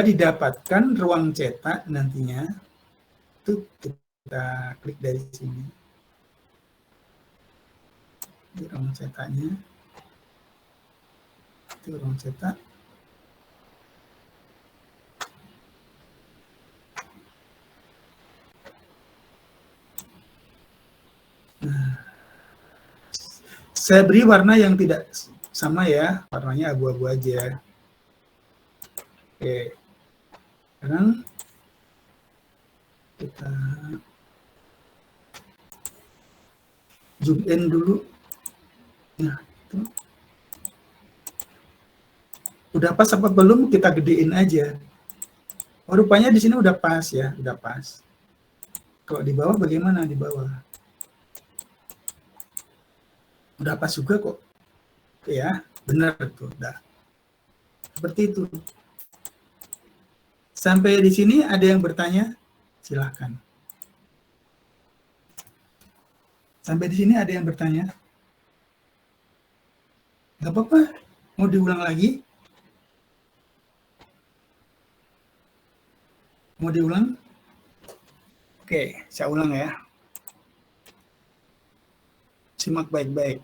didapatkan ruang cetak nantinya itu kita klik dari sini. Di ruang cetaknya. Itu ruang cetak. Nah, saya beri warna yang tidak sama ya, warnanya abu-abu aja. Oke, sekarang kita zoom in dulu. Nah, itu. Udah pas apa belum? Kita gedein aja. Oh, rupanya di sini udah pas ya, udah pas. Kalau di bawah bagaimana di bawah? Udah pas juga kok. Oke ya, benar tuh, udah. Seperti itu. Sampai di sini ada yang bertanya? Silahkan. Sampai di sini ada yang bertanya? Gak apa-apa. Mau diulang lagi? Mau diulang? Oke, saya ulang ya. Simak baik-baik.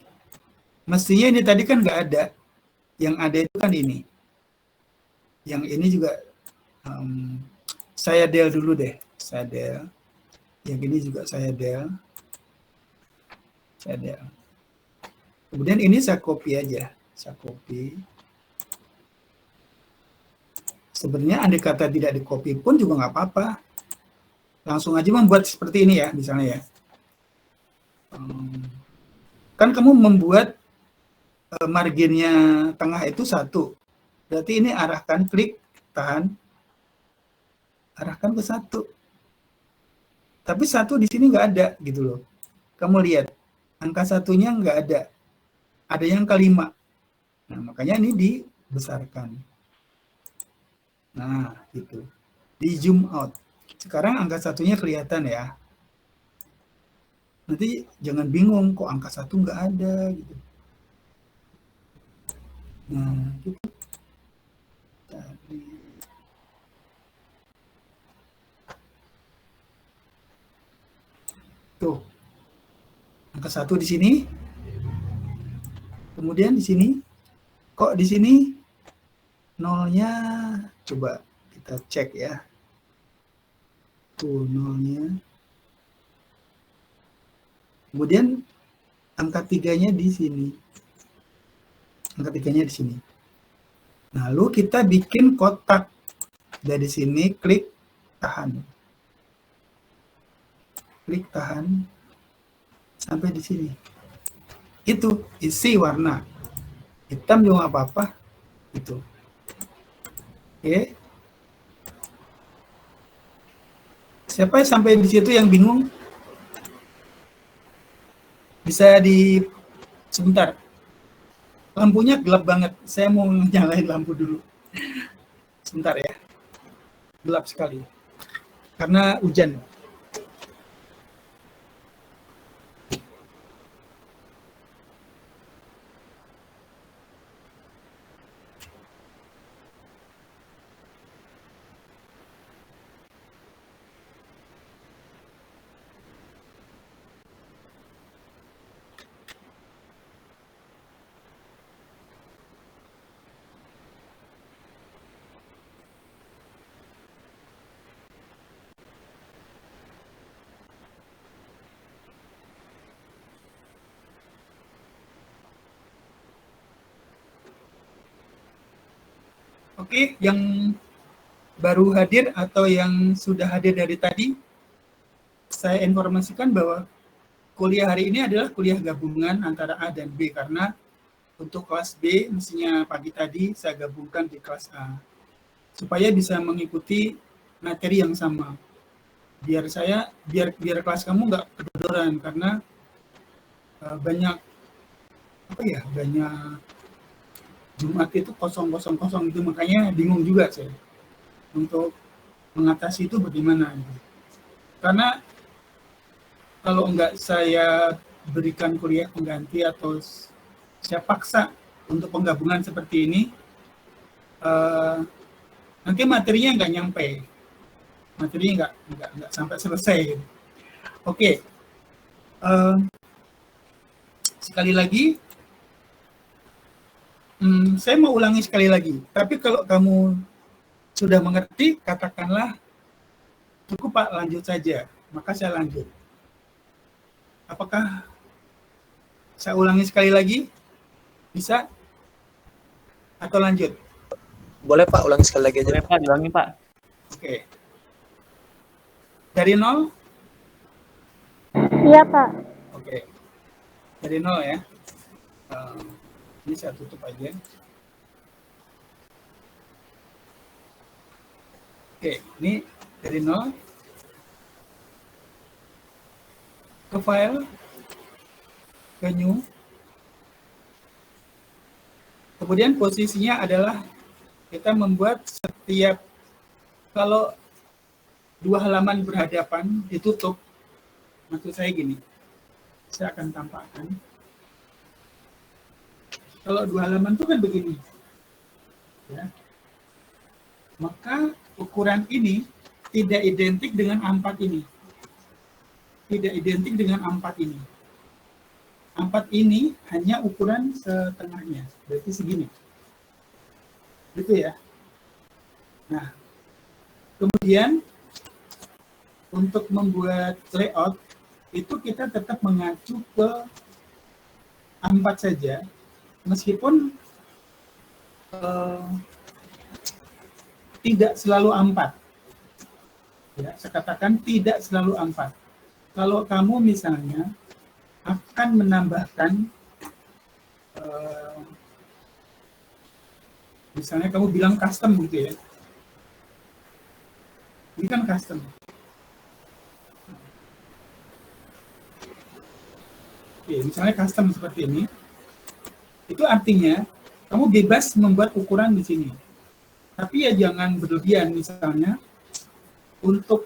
Mestinya ini tadi kan nggak ada. Yang ada itu kan ini. Yang ini juga saya del dulu deh. Saya del. Yang ini juga saya del. Saya del. Kemudian ini saya copy aja. Saya copy. Sebenarnya andai kata tidak di copy pun juga nggak apa-apa. Langsung aja membuat seperti ini ya, misalnya ya. Kan kamu membuat marginnya tengah itu 1. Berarti ini arahkan, klik, tahan. Arahkan ke 1. Tapi 1 di sini nggak ada gitu loh. Kamu lihat, angka 1-nya nggak ada. Ada yang angka 5. Nah, makanya ini dibesarkan. Nah, gitu. Di zoom out. Sekarang angka 1-nya kelihatan ya. Nanti jangan bingung kok angka 1 nggak ada gitu. Nah, gitu. Tuh. Angka 1 di sini. Kemudian di sini. Kok di sini 0-nya coba kita cek ya. Tuh 0-nya. Kemudian angka 3-nya di sini. Angka 3-nya di sini. Lalu kita bikin kotak. Dari sini klik tahan. Klik tahan sampai di sini. Itu isi warna. Hitam juga nggak apa-apa. Itu. Oke. Siapa yang sampai di situ yang bingung? Bisa di sebentar. Lampunya gelap banget. Saya mau nyalain lampu dulu. Sebentar ya. Gelap sekali. Karena hujan. Oke, yang baru hadir atau yang sudah hadir dari tadi, saya informasikan bahwa kuliah hari ini adalah kuliah gabungan antara A dan B, karena untuk kelas B mestinya pagi tadi saya gabungkan di kelas A, supaya bisa mengikuti materi yang sama. Biar kelas kamu nggak kedodoran, karena banyak Jumat itu kosong gitu, makanya bingung juga saya untuk mengatasi itu bagaimana. Karena kalau enggak saya berikan kuliah pengganti atau saya paksa untuk penggabungan seperti ini, nanti materinya nggak nyampe, materinya nggak sampai selesai. Oke, sekali lagi. Saya mau ulangi sekali lagi, tapi kalau kamu sudah mengerti, katakanlah, cukup Pak, lanjut saja. Maka saya lanjut. Apakah saya ulangi sekali lagi? Bisa? Atau lanjut? Boleh Pak, ulangi sekali lagi aja. Boleh Pak, diulangi Pak. Oke. Dari 0? Iya, Pak. Oke. Dari 0 ya. Ini saya tutup aja. Oke, ini dari 0 ke file, ke new. Kemudian posisinya adalah kita membuat setiap, kalau dua halaman berhadapan ditutup, maksud saya gini, saya akan tampakkan. Kalau dua halaman itu kan begini, ya. Maka ukuran ini tidak identik dengan A4 ini. Tidak identik dengan A4 ini. A4 ini hanya ukuran setengahnya, berarti segini. Gitu ya. Nah, kemudian untuk membuat layout, itu kita tetap mengacu ke A4 saja, meskipun tidak selalu A4. Ya, saya katakan tidak selalu A4. Kalau kamu misalnya akan menambahkan, misalnya kamu bilang custom gitu ya. Ini kan custom. Oke, misalnya custom seperti ini. Itu artinya kamu bebas membuat ukuran di sini. Tapi ya jangan berlebihan, misalnya untuk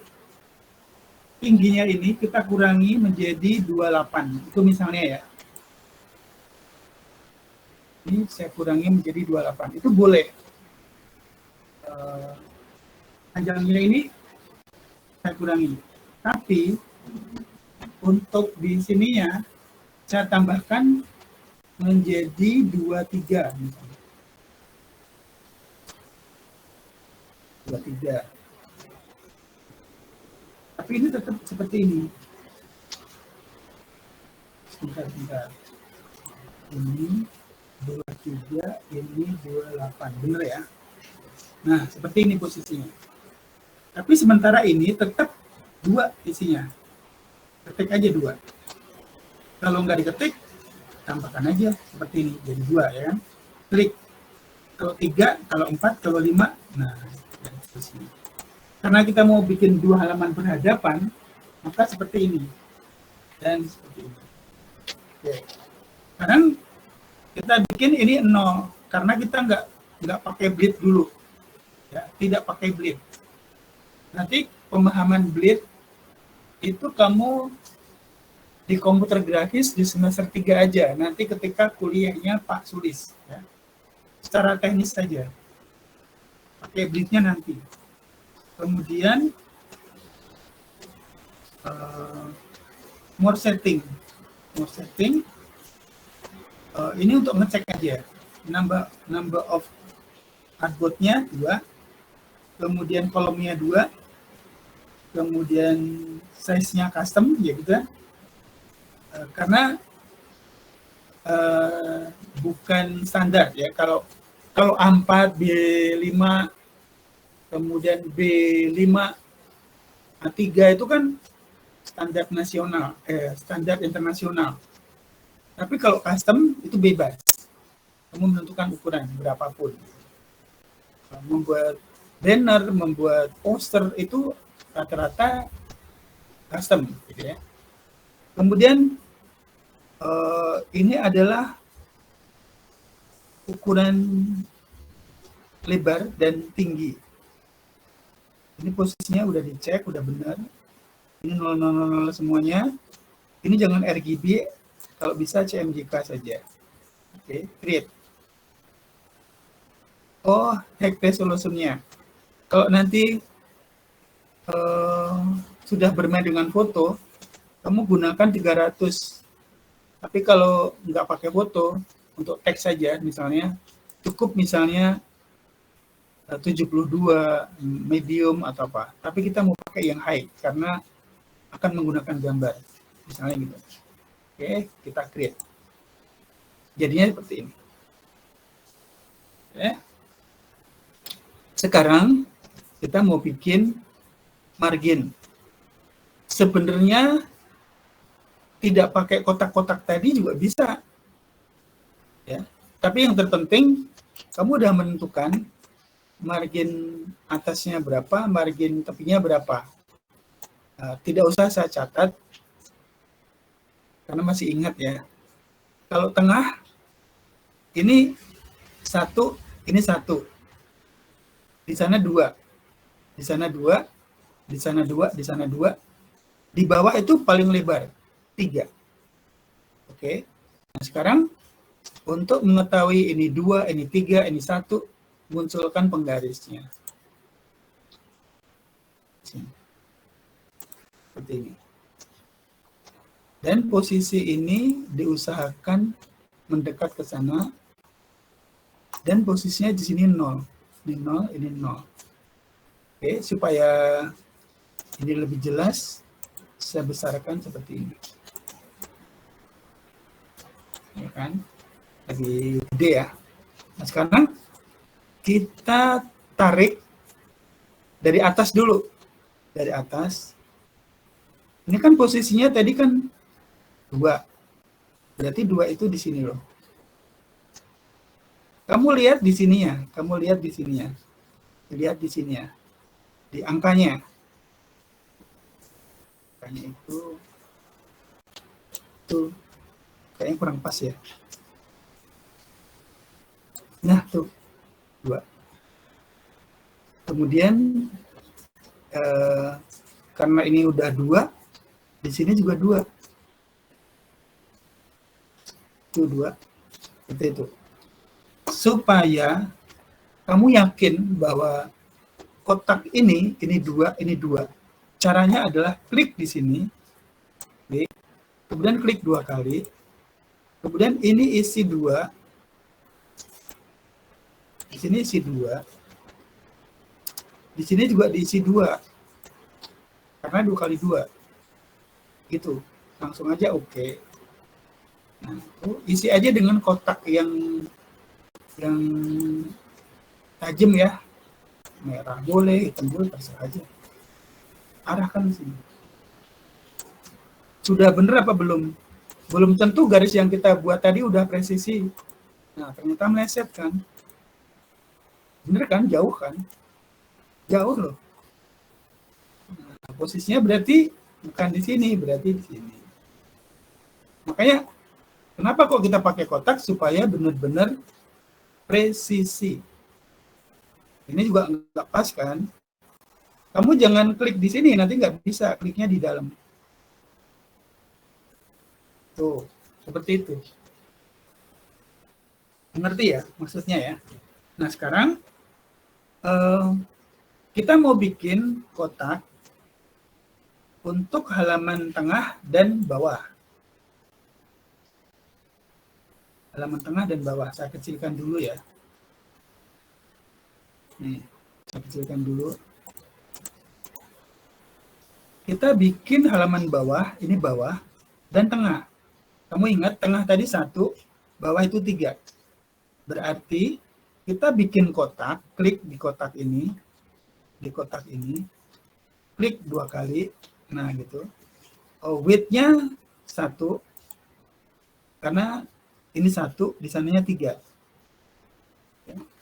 tingginya ini kita kurangi menjadi 28. Itu misalnya ya. Ini saya kurangi menjadi 28. Itu boleh. Panjangnya ini saya kurangi. Tapi untuk di sininya saya tambahkan menjadi 23 misalnya. 23. Tapi ini tetap seperti ini. Bentar. Ini 23, ini 28, bener ya? Nah, seperti ini posisinya. Tapi sementara ini tetap 2 isinya. Ketik aja 2. Kalau nggak diketik, tambahkan aja seperti ini, jadi 2 ya kan? Klik. Kalau 3, kalau 4, kalau 5, nah, dan seterusnya. Karena kita mau bikin 2 halaman berhadapan, maka seperti ini. Dan seperti ini. Oke. Sekarang kita bikin ini 0, karena kita nggak pakai bleed dulu. Ya, tidak pakai bleed. Nanti pemahaman bleed itu kamu di komputer grafis di semester 3 aja. Nanti ketika kuliahnya Pak Sulis. Ya. Secara teknis saja. Pakai bleednya nanti. Kemudian more setting. Ini untuk ngecek aja. Number of artboard-nya 2. Kemudian kolomnya 2. Kemudian size-nya custom, ya gitu. Karena bukan standar ya. Kalau A4, B5, kemudian B5, A3 itu kan standar nasional, standar internasional. Tapi kalau custom itu bebas. Kamu menentukan ukuran berapapun. Membuat banner, membuat poster itu rata-rata custom, gitu ya. Kemudian ini adalah ukuran lebar dan tinggi. Ini posisinya udah dicek, udah benar. Ini 000 semuanya. Ini jangan RGB, kalau bisa CMYK saja. Oke, create. Oh, high resolution-nya. Kalau nanti sudah bermain dengan foto, kamu gunakan 300. Tapi kalau nggak pakai foto, untuk teks saja misalnya, cukup misalnya 72, medium atau apa. Tapi kita mau pakai yang high, karena akan menggunakan gambar. Misalnya gitu. Oke, kita create. Jadinya seperti ini. Oke. Sekarang kita mau bikin margin. Sebenarnya tidak pakai kotak-kotak tadi juga bisa. Ya. Tapi yang terpenting kamu udah menentukan margin atasnya berapa, margin tepinya berapa. Tidak usah saya catat karena masih ingat ya. Kalau tengah ini 1, ini 1. Di sana 2. Di sana 2, di sana 2, di sana 2. Di bawah itu paling lebar 3. Oke. Nah, sekarang untuk mengetahui ini 2, ini 3, ini 1, munculkan penggarisnya. Seperti ini. Dan posisi ini diusahakan mendekat ke sana. Dan posisinya di sini 0. Ini 0, ini 0. Oke, supaya ini lebih jelas, saya besarkan seperti ini. Ya kan? Lebih gede ya. Nah, sekarang kita tarik dari atas dulu. Dari atas. Ini kan posisinya tadi kan 2. Berarti 2 itu di sini loh. Kamu lihat di sini ya. Kamu lihat di sini ya. Lihat di sini ya. Di angkanya. Angkanya itu kayaknya kurang pas ya. Nah, tuh 2. Kemudian karena ini udah 2, di sini juga 2. Itu 2. Seperti itu. Supaya kamu yakin bahwa kotak ini 2, ini 2. Caranya adalah klik di sini. Klik. Kemudian klik 2 kali. Kemudian ini isi 2. Di sini isi 2. Di sini juga diisi 2. Karena 2 kali 2. Gitu. Langsung aja oke. Nah, itu isi aja dengan kotak yang tajam ya, merah boleh, hitam boleh, terserah aja. Arahkan ke sini. Sudah bener apa belum? Belum tentu garis yang kita buat tadi udah presisi. Nah, ternyata meleset kan. Bener kan? Jauh kan? Jauh loh. Nah, posisinya berarti bukan di sini, berarti di sini. Makanya, kenapa kok kita pakai kotak? Supaya benar-benar presisi. Ini juga nggak pas kan? Kamu jangan klik di sini, nanti nggak bisa, kliknya di dalam. Tuh, seperti itu. Mengerti ya maksudnya ya? Nah sekarang kita mau bikin kotak untuk halaman tengah dan bawah. Halaman tengah dan bawah, saya kecilkan dulu ya. Nih, saya kecilkan dulu. Kita bikin halaman bawah, ini bawah, dan tengah. Kamu ingat tengah tadi 1, bawah itu 3. Berarti kita bikin kotak, klik di kotak ini, klik 2 kali, nah gitu. Width-nya 1, karena ini 1, di sananya 3.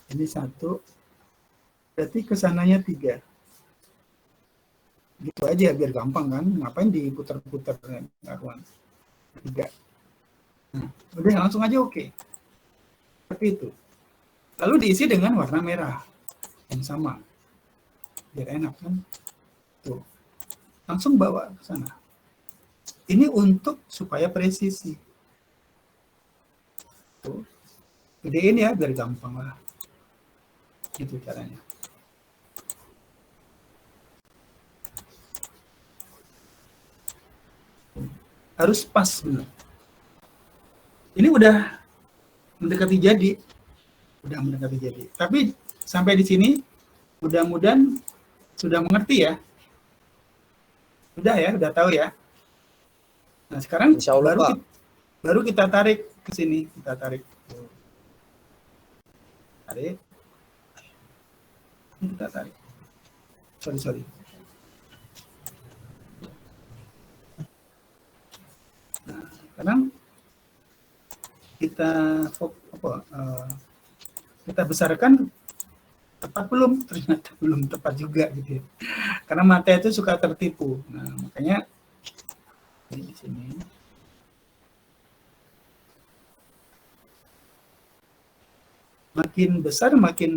Ini 1, berarti kesananya 3. Gitu aja biar gampang kan, ngapain diputar-putar karuan. 3. Nah, udah langsung aja oke. Seperti itu. Lalu diisi dengan warna merah yang sama. Biar enak kan. Tuh. Langsung bawa ke sana. Ini untuk supaya presisi. Tuh. Gedein ya biar gampang lah. Itu caranya. Harus pas benar. Ini udah mendekati jadi. Tapi sampai di sini mudah-mudahan sudah mengerti ya. Udah tahu ya. Nah, sekarang baru kita tarik ke sini, Tarik. Kita tarik. Sorry. Nah, sekarang kita besarkan, tepat belum? Ternyata belum tepat juga gitu ya. Karena mata itu suka tertipu. Nah, makanya di sini makin besar makin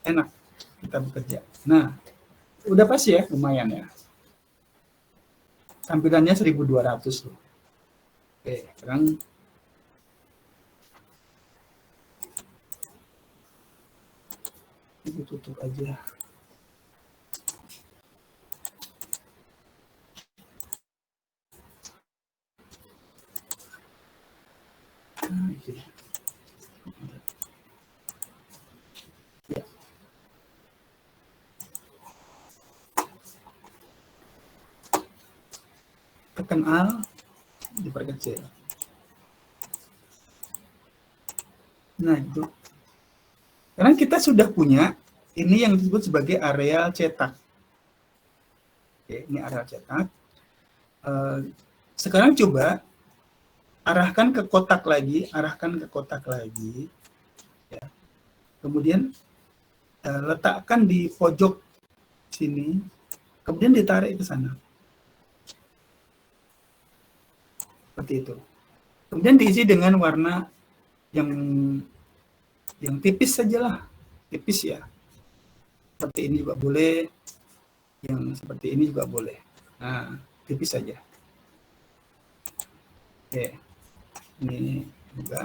enak kita bekerja. Nah, udah pas ya, lumayan ya. Tampilannya 1200 loh. Oke, sekarang tutup aja. Ya. Tekan Alt, diperkecil. Nah, itu. Karena kita sudah punya ini yang disebut sebagai areal cetak. Oke, ini areal cetak. Sekarang coba arahkan ke kotak lagi, ya. Kemudian letakkan di pojok sini, kemudian ditarik ke sana. Seperti itu. Kemudian diisi dengan warna yang tipis sajalah, tipis ya. Seperti ini juga boleh, yang seperti ini juga boleh. Nah, tipis saja. Oke, ini juga.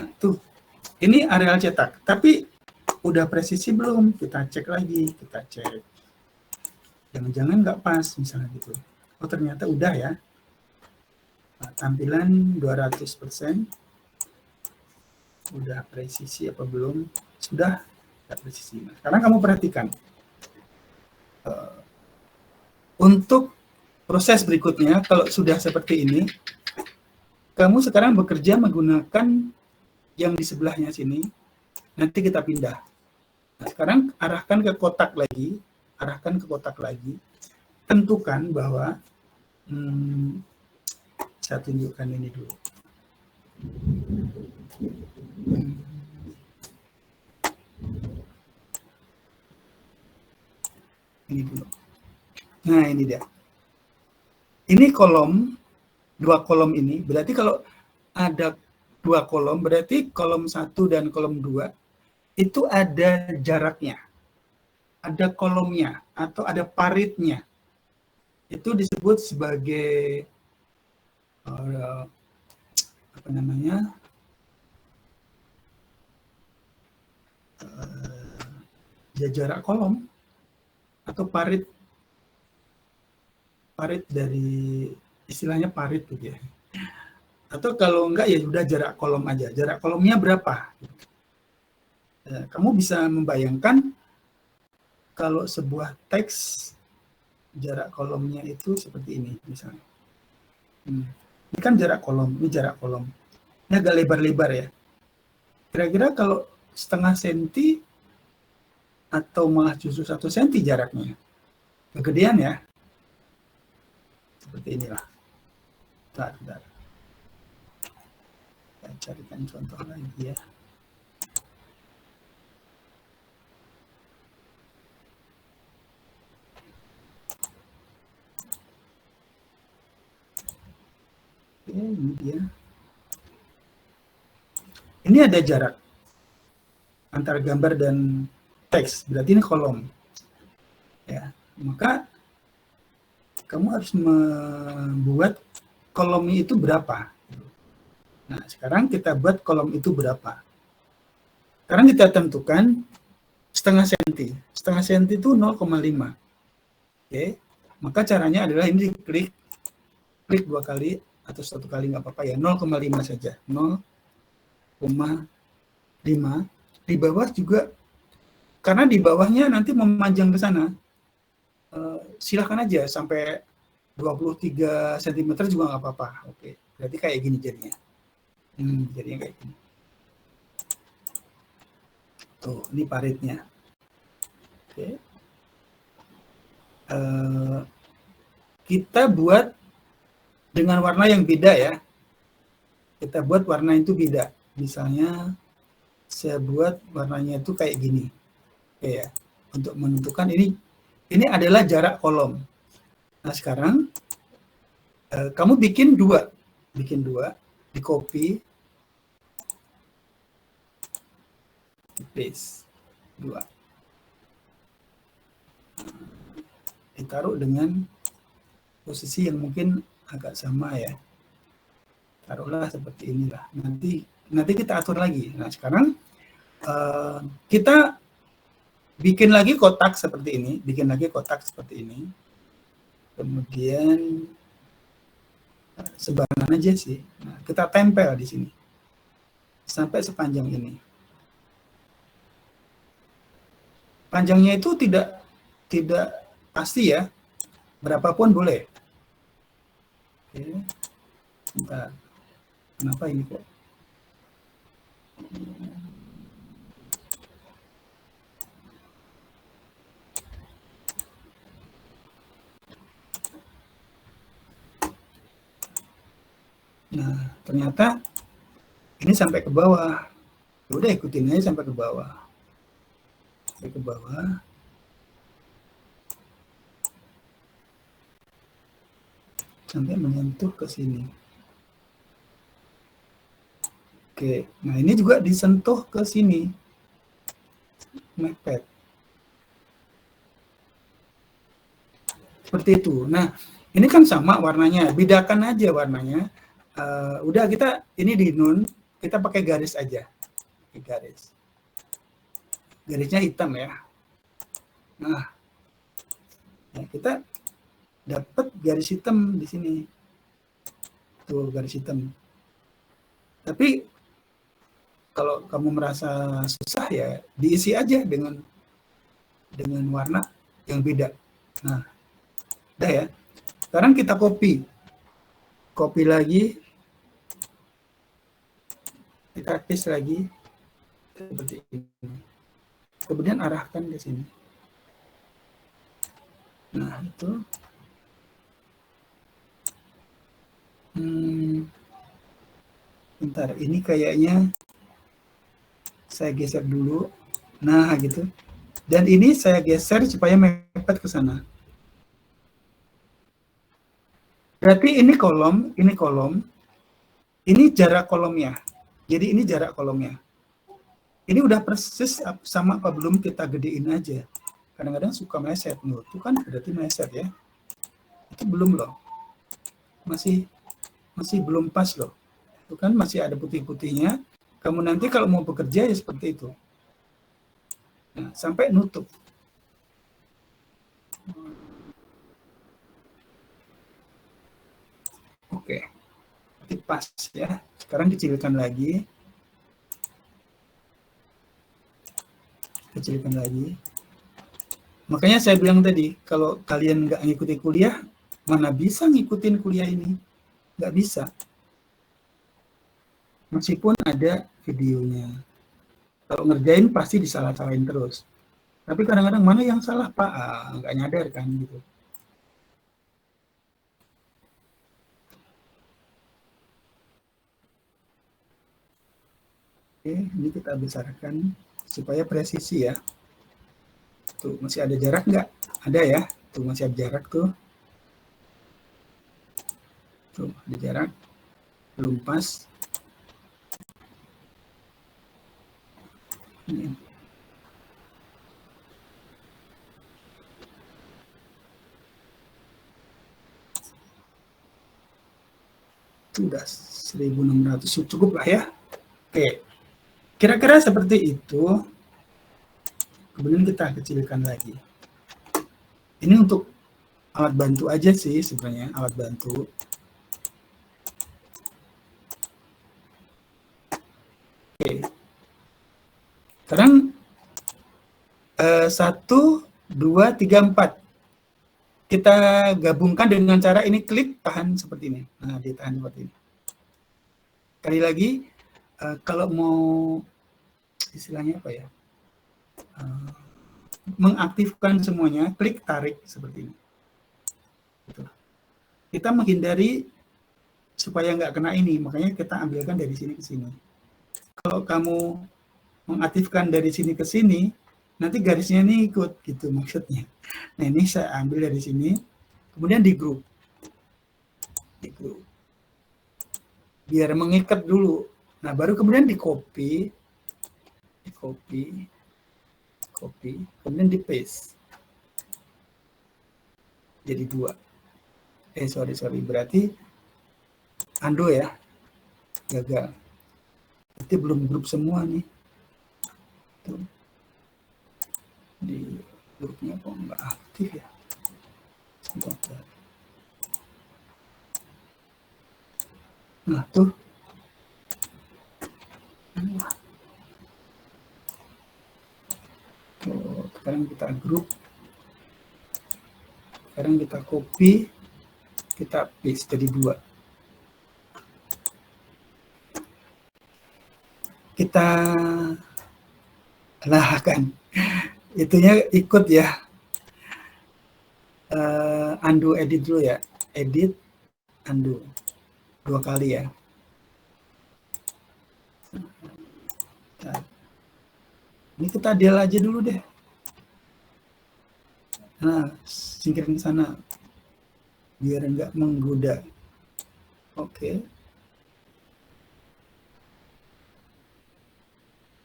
Nah, tuh, ini areal cetak. Tapi udah presisi belum? Kita cek lagi, Jangan-jangan nggak pas misalnya gitu. Oh ternyata udah ya. Nah, tampilan 200%. Udah presisi apa belum? Sudah presisi. Nah, sekarang kamu perhatikan. Untuk proses berikutnya, kalau sudah seperti ini, kamu sekarang bekerja menggunakan yang di sebelahnya sini, nanti kita pindah. Nah, sekarang arahkan ke kotak lagi, tentukan bahwa, saya tunjukkan ini dulu. Ini dulu. Nah, ini dia. Ini kolom, 2 kolom ini, berarti kalau ada 2 kolom, berarti kolom 1 dan kolom 2, itu ada jaraknya. Ada kolomnya, atau ada paritnya. Itu disebut sebagai, apa namanya, jarak kolom, atau parit dari, istilahnya parit gitu ya. Atau kalau enggak ya udah jarak kolom aja. Jarak kolomnya berapa? Kamu bisa membayangkan kalau sebuah teks jarak kolomnya itu seperti ini misalnya. Ini kan jarak kolom, ini jarak kolom. Ini agak lebar-lebar ya. Kira-kira kalau setengah senti atau malah justru 1 senti jaraknya. Kegedean ya. Seperti inilah. Bentar. Saya carikan contoh lagi ya. Oke, ini dia. Ini ada jarak antara gambar dan teks, berarti ini kolom. Ya, maka kamu harus membuat kolomnya itu berapa. Nah, sekarang kita buat kolom itu berapa. Sekarang kita tentukan setengah senti. Setengah senti itu 0,5. Oke, maka caranya adalah ini klik 2 kali atau 1 kali nggak apa-apa ya, 0,5 saja. 0,5. Di bawah juga, karena di bawahnya nanti memanjang ke sana. Silakan aja sampai 23 cm juga nggak apa-apa. Oke, berarti kayak gini jadinya. Jadinya kayak gini. Tuh, ini paritnya. Oke. Kita buat dengan warna yang beda ya. Kita buat warna itu beda. Misalnya saya buat warnanya itu kayak gini. Oke ya. Untuk menentukan ini adalah jarak kolom. Nah, sekarang kamu bikin dua, di copy, di paste, 2. Ditaruh dengan posisi yang mungkin agak sama ya. Taruhlah seperti inilah. Nanti kita atur lagi. Nah, sekarang kita bikin lagi kotak seperti ini, kemudian sebaran aja sih. Nah, kita tempel di sini sampai sepanjang ini. Panjangnya itu tidak pasti ya, berapapun boleh. Oke, bentar. Kenapa ini kok? Nah, ternyata ini sampai ke bawah. Udah ikutin aja sampai ke bawah. Sampai menyentuh ke sini. Oke, nah ini juga disentuh ke sini. Mepet. Seperti itu. Nah, ini kan sama warnanya. Bedakan aja warnanya. Udah kita ini di nun, kita pakai garis aja. Garisnya hitam ya. Nah, kita dapat garis hitam di sini. Tuh garis hitam. Tapi kalau kamu merasa susah ya diisi aja dengan warna yang beda. Nah, udah ya. Sekarang kita copy lagi, kita paste lagi seperti ini. Kemudian arahkan ke sini. Nah, itu. Bentar, ini kayaknya saya geser dulu. Nah, gitu. Dan ini saya geser supaya mepet ke sana. Berarti ini kolom, ini jarak kolomnya. Jadi ini jarak kolomnya. Ini udah persis sama apa belum, kita gedein aja. Kadang-kadang suka meleset. Loh, itu kan berarti meleset ya. Itu belum loh. Masih belum pas loh. Itu kan masih ada putih-putihnya. Kamu nanti kalau mau bekerja ya seperti itu. Nah, sampai nutup. Oke. Pas ya. Sekarang kecilkan lagi. Makanya saya bilang tadi, kalau kalian nggak ngikutin kuliah, mana bisa ngikutin kuliah ini? Nggak bisa. Meskipun ada videonya. Kalau ngerjain pasti disalah-salahin terus. Tapi kadang-kadang mana yang salah, Pak? Nggak nyadar kan gitu. Oke, ini kita besarkan supaya presisi ya. Tuh, masih ada jarak nggak? Ada ya. Tuh, masih ada jarak tuh. Tuh, ada jarak. Belum pas. Ini. Sudah 1600, cukup lah ya. Oke. Kira-kira seperti itu. Kemudian kita kecilkan lagi. Ini untuk alat bantu aja sih sebenarnya, alat bantu. Oke. Sekarang 1, 2, 3, 4. Kita gabungkan dengan cara ini, klik, tahan seperti ini. Nah, ditahan seperti ini. Sekali lagi, kalau mau istilahnya apa ya, mengaktifkan semuanya, klik, tarik seperti ini. Kita menghindari supaya nggak kena ini, makanya kita ambilkan dari sini ke sini. Kalau kamu mengaktifkan dari sini ke sini, nanti garisnya ini ikut gitu maksudnya. Nah, ini saya ambil dari sini, kemudian di grup. Biar mengikat dulu. Nah, baru kemudian di copy, kemudian di paste. Jadi 2. Sorry, berarti undo ya. Gagal. Berarti belum grup semua nih. Tuh. Di grupnya kok nggak aktif ya. Sebentar. Nah, tuh. Sekarang kita grup. Sekarang kita copy, kita paste jadi 2. Kita kan itunya ikut ya. Undo, edit dulu ya. Edit, undo. 2 kali ya. Nah, ini kita del aja dulu deh. Nah, singkirin sana biar enggak menggoda. Oke.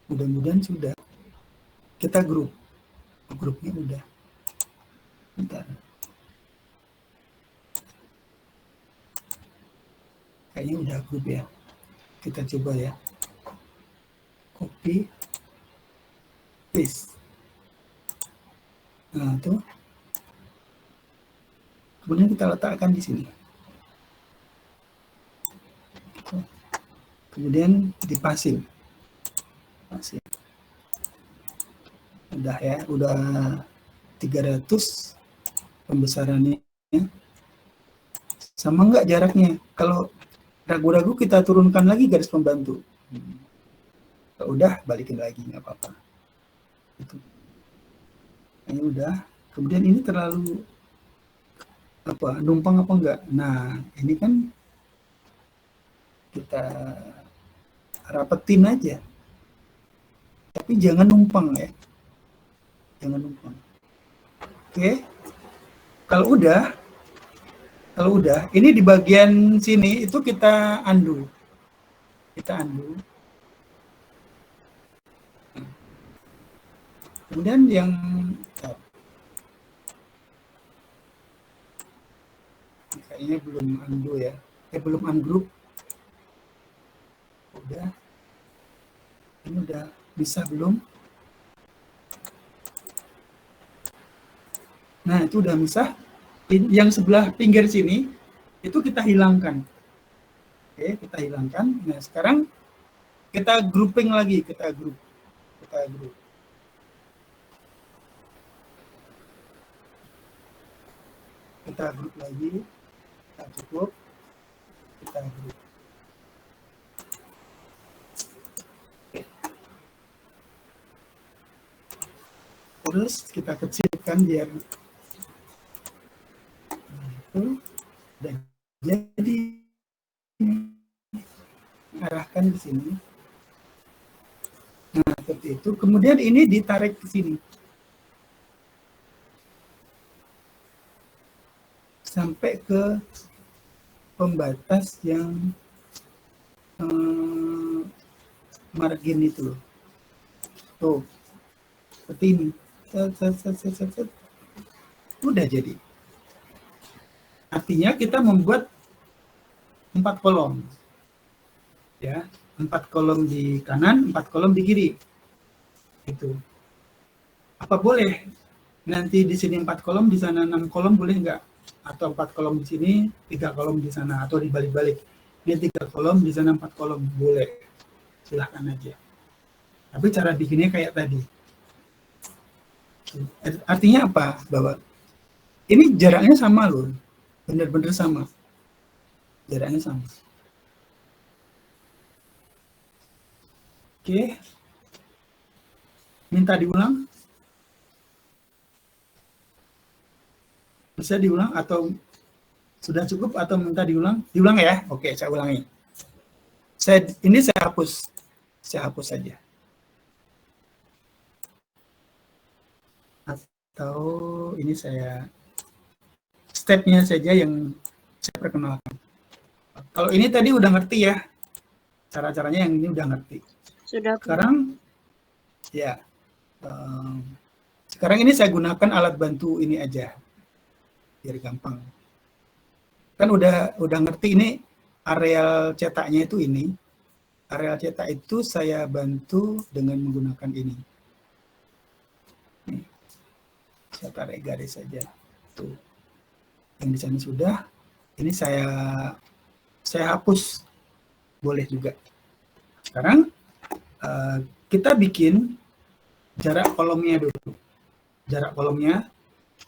Mudah-mudahan sudah. Kita grupnya udah. Bentar. Kayaknya udah grup ya. Kita coba ya. Copy, paste. Nah, tuh. Kemudian kita letakkan di sini. Kemudian dipasin. Udah ya, udah 300 pembesarannya. Sama nggak jaraknya? Kalau ragu-ragu kita turunkan lagi garis pembantu. Kalau udah balikin lagi, nggak apa-apa. Itu. Ini udah. Kemudian ini terlalu numpang apa enggak? Nah, ini kan kita rapetin aja. Tapi jangan numpang ya. Jangan numpang. Oke. Kalau udah, ini di bagian sini itu kita undo. Kita undo. Kemudian yang kayaknya belum undo ya. Belum ungroup. Udah. Ini udah bisa belum? Nah, itu udah bisa. Yang sebelah pinggir sini itu kita hilangkan. Oke, kita hilangkan. Nah, sekarang kita grouping lagi, kita group. Kita group lagi. Kita cukup. Kita group. Terus kita kecilkan biar udah jadi arahkan ke sini. Nah, seperti itu. Kemudian ini ditarik ke sini. Sampai ke pembatas yang margin itu. Tuh. Seperti ini. Udah jadi. Artinya kita membuat 4 kolom. Ya, 4 kolom di kanan, 4 kolom di kiri. Itu. Apa boleh? Nanti di sini 4 kolom, di sana 6 kolom boleh enggak? Atau 4 kolom di sini, 3 kolom di sana, atau dibalik-balik. Ini 3 kolom, di sana 4 kolom. Boleh. Silahkan aja. Tapi cara bikinnya kayak tadi. Artinya apa? Bahwa ini jaraknya sama loh. Benar-benar sama. Jaraknya sama. Oke. Minta diulang? Bisa diulang atau sudah cukup atau minta diulang? Diulang ya? Oke, saya ulangi. Ini saya hapus. Saya hapus saja. Atau ini saya stepnya saja yang saya perkenalkan. Kalau ini tadi udah ngerti ya, cara-caranya yang ini udah ngerti. Sudah. Sekarang, ya, sekarang ini saya gunakan alat bantu ini aja, biar gampang. Kan udah ngerti ini areal cetaknya itu ini. Areal cetak itu saya bantu dengan menggunakan ini. Nih, saya tarik garis saja. Tuh. Yang di sana sudah, ini saya hapus, boleh juga. Sekarang kita bikin jarak kolomnya dulu. Jarak kolomnya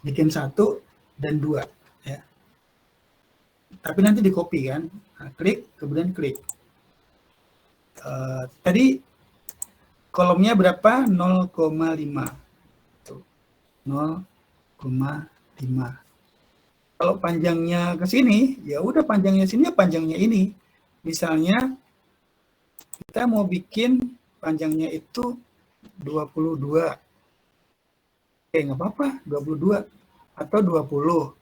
bikin 1 dan 2 ya. Tapi nanti di copy kan. Nah, klik, kemudian klik. Tadi kolomnya berapa? 0,5. Tuh. 0,5. Kalau panjangnya ke sini, ya udah panjangnya sini, ya panjangnya ini. Misalnya kita mau bikin panjangnya itu 22. Nggak apa-apa, 22. Atau 20.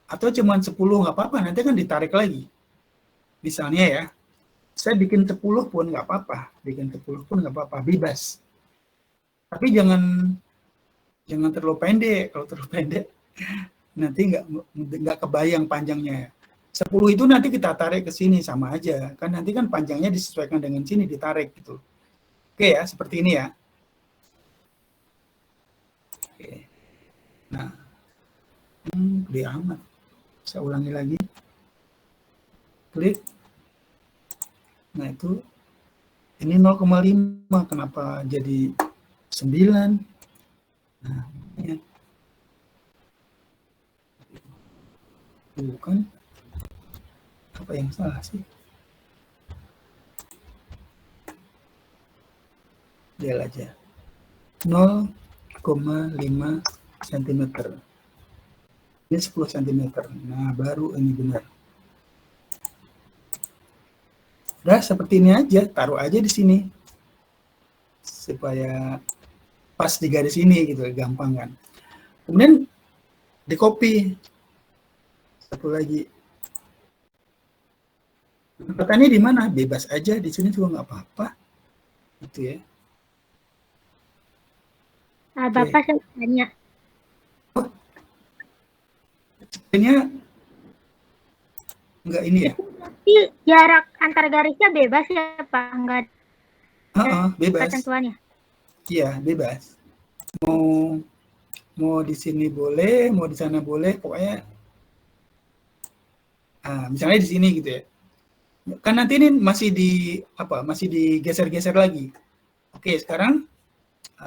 Atau cuma 10, nggak apa-apa, nanti kan ditarik lagi. Misalnya ya, saya bikin 10 pun nggak apa-apa. Bikin 10 pun nggak apa-apa, bebas. Tapi jangan terlalu pendek. Kalau terlalu pendek, nanti nggak kebayang panjangnya. 10 itu nanti kita tarik ke sini sama aja. Kan nanti kan panjangnya disesuaikan dengan sini, ditarik gitu. Oke ya, seperti ini ya. Oke. Nah, gede amat. Saya ulangi lagi. Klik. Nah itu, ini 0,5. Kenapa jadi 9? Nah, ya. Bukan. Apa yang salah sih? Del aja. 0,5 cm. Ini 10 cm. Nah, baru ini benar. Udah seperti ini aja, taruh aja di sini. Supaya pas di garis ini gitu, gampang kan. Kemudian di copy. Satu lagi. Tekannya di mana? Bebas aja, di sini juga nggak apa-apa. Gitu ya. Nah, Bapak saya tanya. Ini enggak ini ya? Tapi jarak antar garisnya bebas ya Pak? Enggak Bebas. ketentuannya? Iya, bebas. Mau di sini boleh, mau di sana boleh, pokoknya misalnya di sini gitu ya. Kan nanti ini masih digeser-geser lagi. Oke, sekarang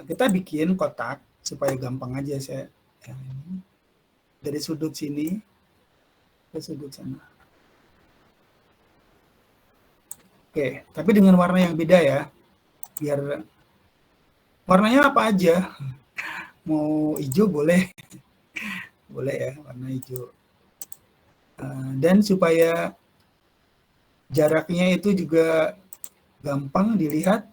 kita bikin kotak supaya gampang aja saya. Dari sudut sini ke sudut sana. Oke, tapi dengan warna yang beda ya. Biar warnanya apa aja. Mau hijau boleh. Boleh ya, warna hijau. Dan supaya jaraknya itu juga gampang dilihat,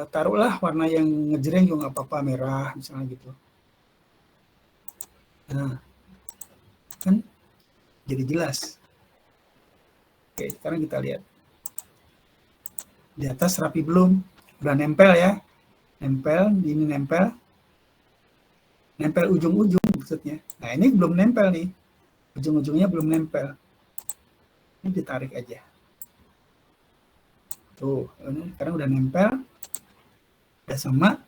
taruhlah warna yang ngejreng juga nggak apa-apa, merah misalnya gitu. Nah, kan jadi jelas. Oke, sekarang kita lihat. Di atas rapi belum? Udah nempel ya? Nempel, ini nempel. Nempel ujung-ujung maksudnya. Nah, ini belum nempel nih. Ujung-ujungnya belum nempel. Ini ditarik aja. Tuh, ini sekarang udah nempel. Udah sama.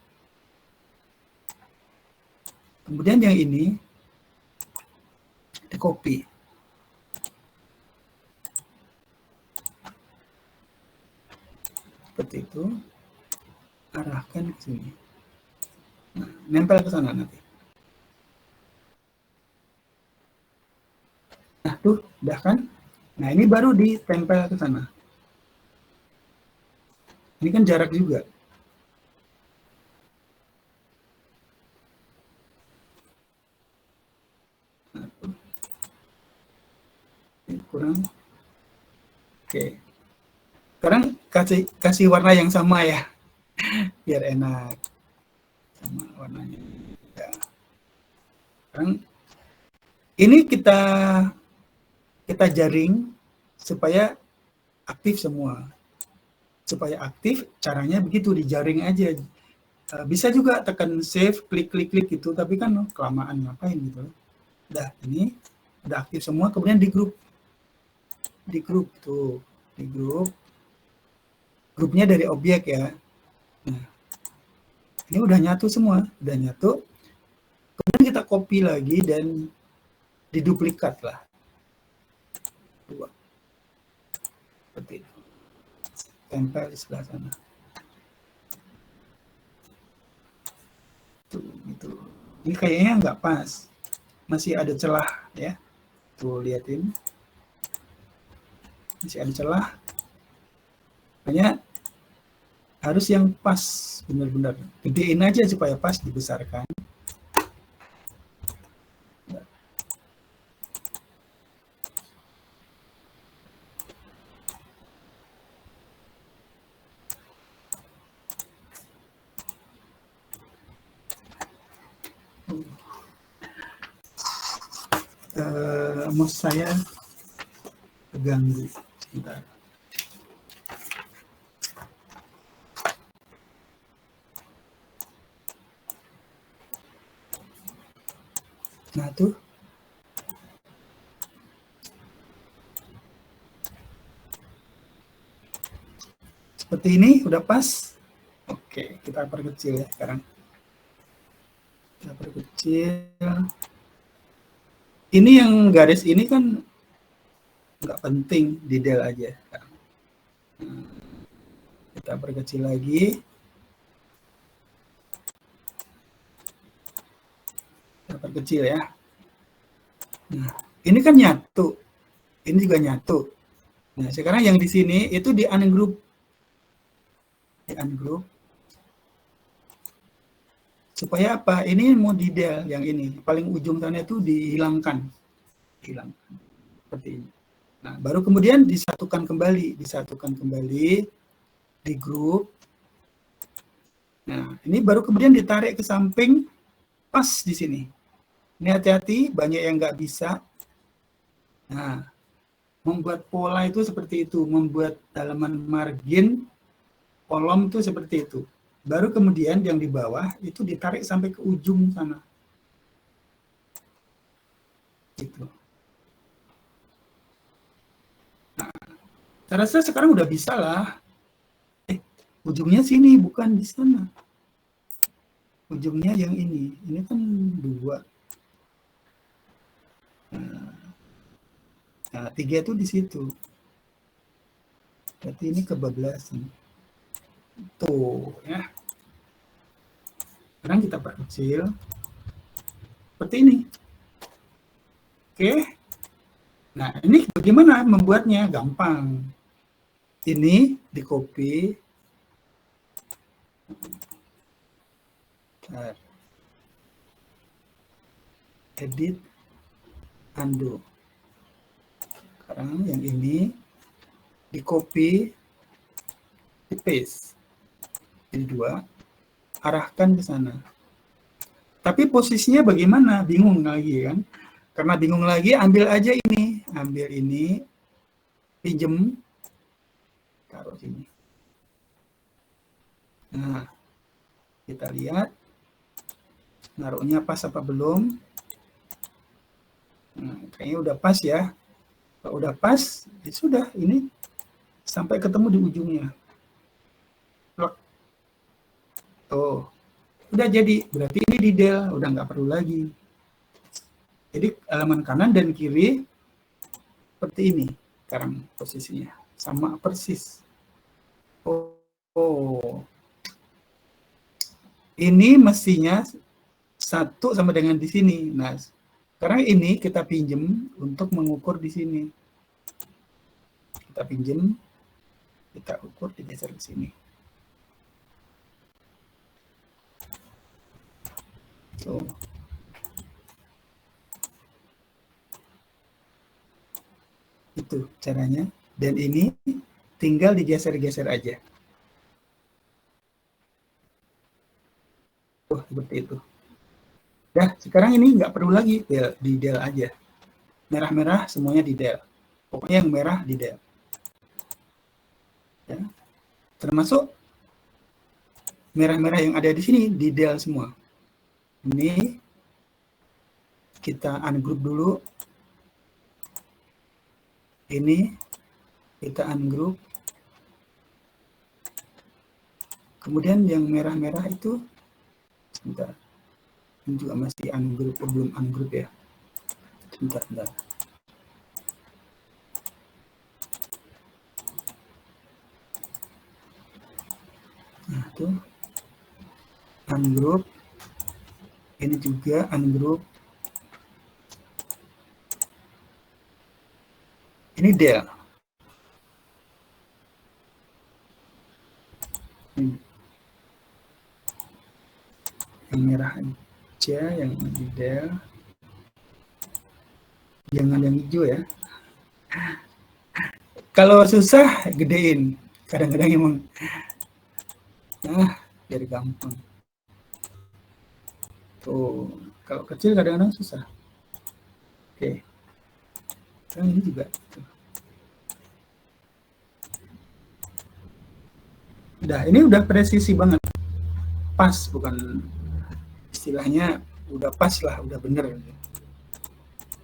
Kemudian yang ini di copy. Seperti itu. Arahkan ke sini. Nah, nempel ke sana nanti. Nah, tuh, udah kan? Nah, ini baru ditempel ke sana. Ini kan jarak juga. Nah, ini kurang. Oke. Sekarang kasih warna yang sama ya. Biar enak. Sama warnanya. Ya. Sekarang ini kita jaring supaya aktif semua. Supaya aktif, caranya begitu, dijaring aja. Bisa juga tekan save, klik gitu, tapi kan kelamaan ngapain gitu. Udah, ini udah aktif semua, kemudian di grup tuh, di grupnya dari objek ya. Nah, ini udah nyatu semua, udah nyatu. Kemudian kita copy lagi dan diduplikat lah. Dua. Seperti itu. Tempel di sebelah sana. Tuh, gitu. Ini kayaknya nggak pas. Masih ada celah ya. Tuh, liatin. Masih ada celah. Makanya harus yang pas, benar-benar. Gedein aja supaya pas, dibesarkan. Mouse saya terganggu. Sebentar. Nah, tuh. Seperti ini, udah pas. Oke, kita perkecil ya sekarang. Kita perkecil. Ini yang garis ini kan nggak penting, di del aja. Kita perkecil lagi. Kita perkecil ya. Nah, ini kan nyatu. Ini juga nyatu. Nah, sekarang yang di sini itu di ungroup. Di ungroup. Supaya apa? Ini mau di del yang ini. Paling ujung sana itu dihilangkan. Hilangkan. Seperti ini. Nah, baru kemudian disatukan kembali. Disatukan kembali di grup. Nah, ini baru kemudian ditarik ke samping pas di sini. Ini hati-hati, banyak yang nggak bisa. Nah, membuat pola itu seperti itu. Membuat halaman margin kolom itu seperti itu. Baru kemudian yang di bawah itu ditarik sampai ke ujung sana. Gitu. Nah, saya rasa sekarang udah bisa lah. Ujungnya sini, bukan di sana. Ujungnya yang ini. Ini kan 2. Nah, 3 itu di situ. Berarti ini kebablasan. Tuh, ya. Sekarang kita perkecil. Seperti ini. Oke. Nah, ini bagaimana membuatnya? Gampang. Ini di copy. Edit, undo. Sekarang yang ini di copy, di paste. Jadi 2, arahkan ke sana. Tapi posisinya bagaimana? Bingung lagi kan? Karena bingung lagi, ambil aja ini. Ambil ini, pinjem, taruh sini. Nah, kita lihat naruhnya pas apa belum. Nah, kayaknya udah pas ya. Kalau udah pas, ya sudah, ini sampai ketemu di ujungnya. Tuh, udah jadi. Berarti ini di del, udah nggak perlu lagi. Jadi halaman kanan dan kiri seperti ini sekarang posisinya. Sama persis. Oh. Ini mestinya 1 sama dengan di sini. Nah, sekarang ini kita pinjem untuk mengukur di sini. Kita pinjem, kita ukur, digeser ke sini. Tuh. Itu caranya. Dan ini tinggal digeser-geser aja. Seperti itu. Nah, sekarang ini nggak perlu lagi di del aja. Merah-merah semuanya di del. Pokoknya yang merah di del. Ya. Termasuk merah-merah yang ada di sini di del semua. Ini kita ungroup dulu. Ini kita ungroup. Kemudian yang merah-merah itu sebentar. Ini juga masih ungroup, belum ungroup ya. Sebentar. Nah, itu ungroup. Ini juga ungroup. Ini del. Yang merah aja, yang di del. Jangan yang hijau ya. Kalau susah, gedein. Kadang-kadang emang. Nah, biar gampang. Tuh, kalau kecil kadang-kadang susah. Oke. Sekarang ini juga. Udah, ini udah presisi banget. Pas, bukan istilahnya udah pas lah, udah bener.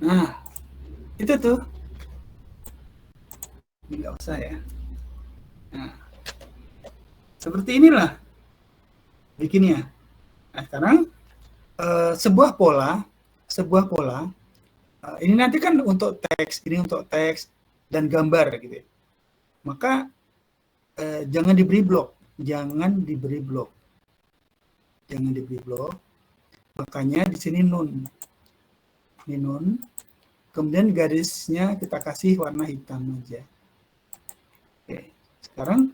Nah, itu tuh. Ini nggak usah ya. Nah, seperti inilah bikinnya. Nah, sekarang sebuah pola, ini nanti kan untuk teks, ini untuk teks dan gambar gitu ya. Maka jangan diberi blok. Makanya di sini nun. Ini nun. kemudian garisnya kita kasih warna hitam aja. Oke, sekarang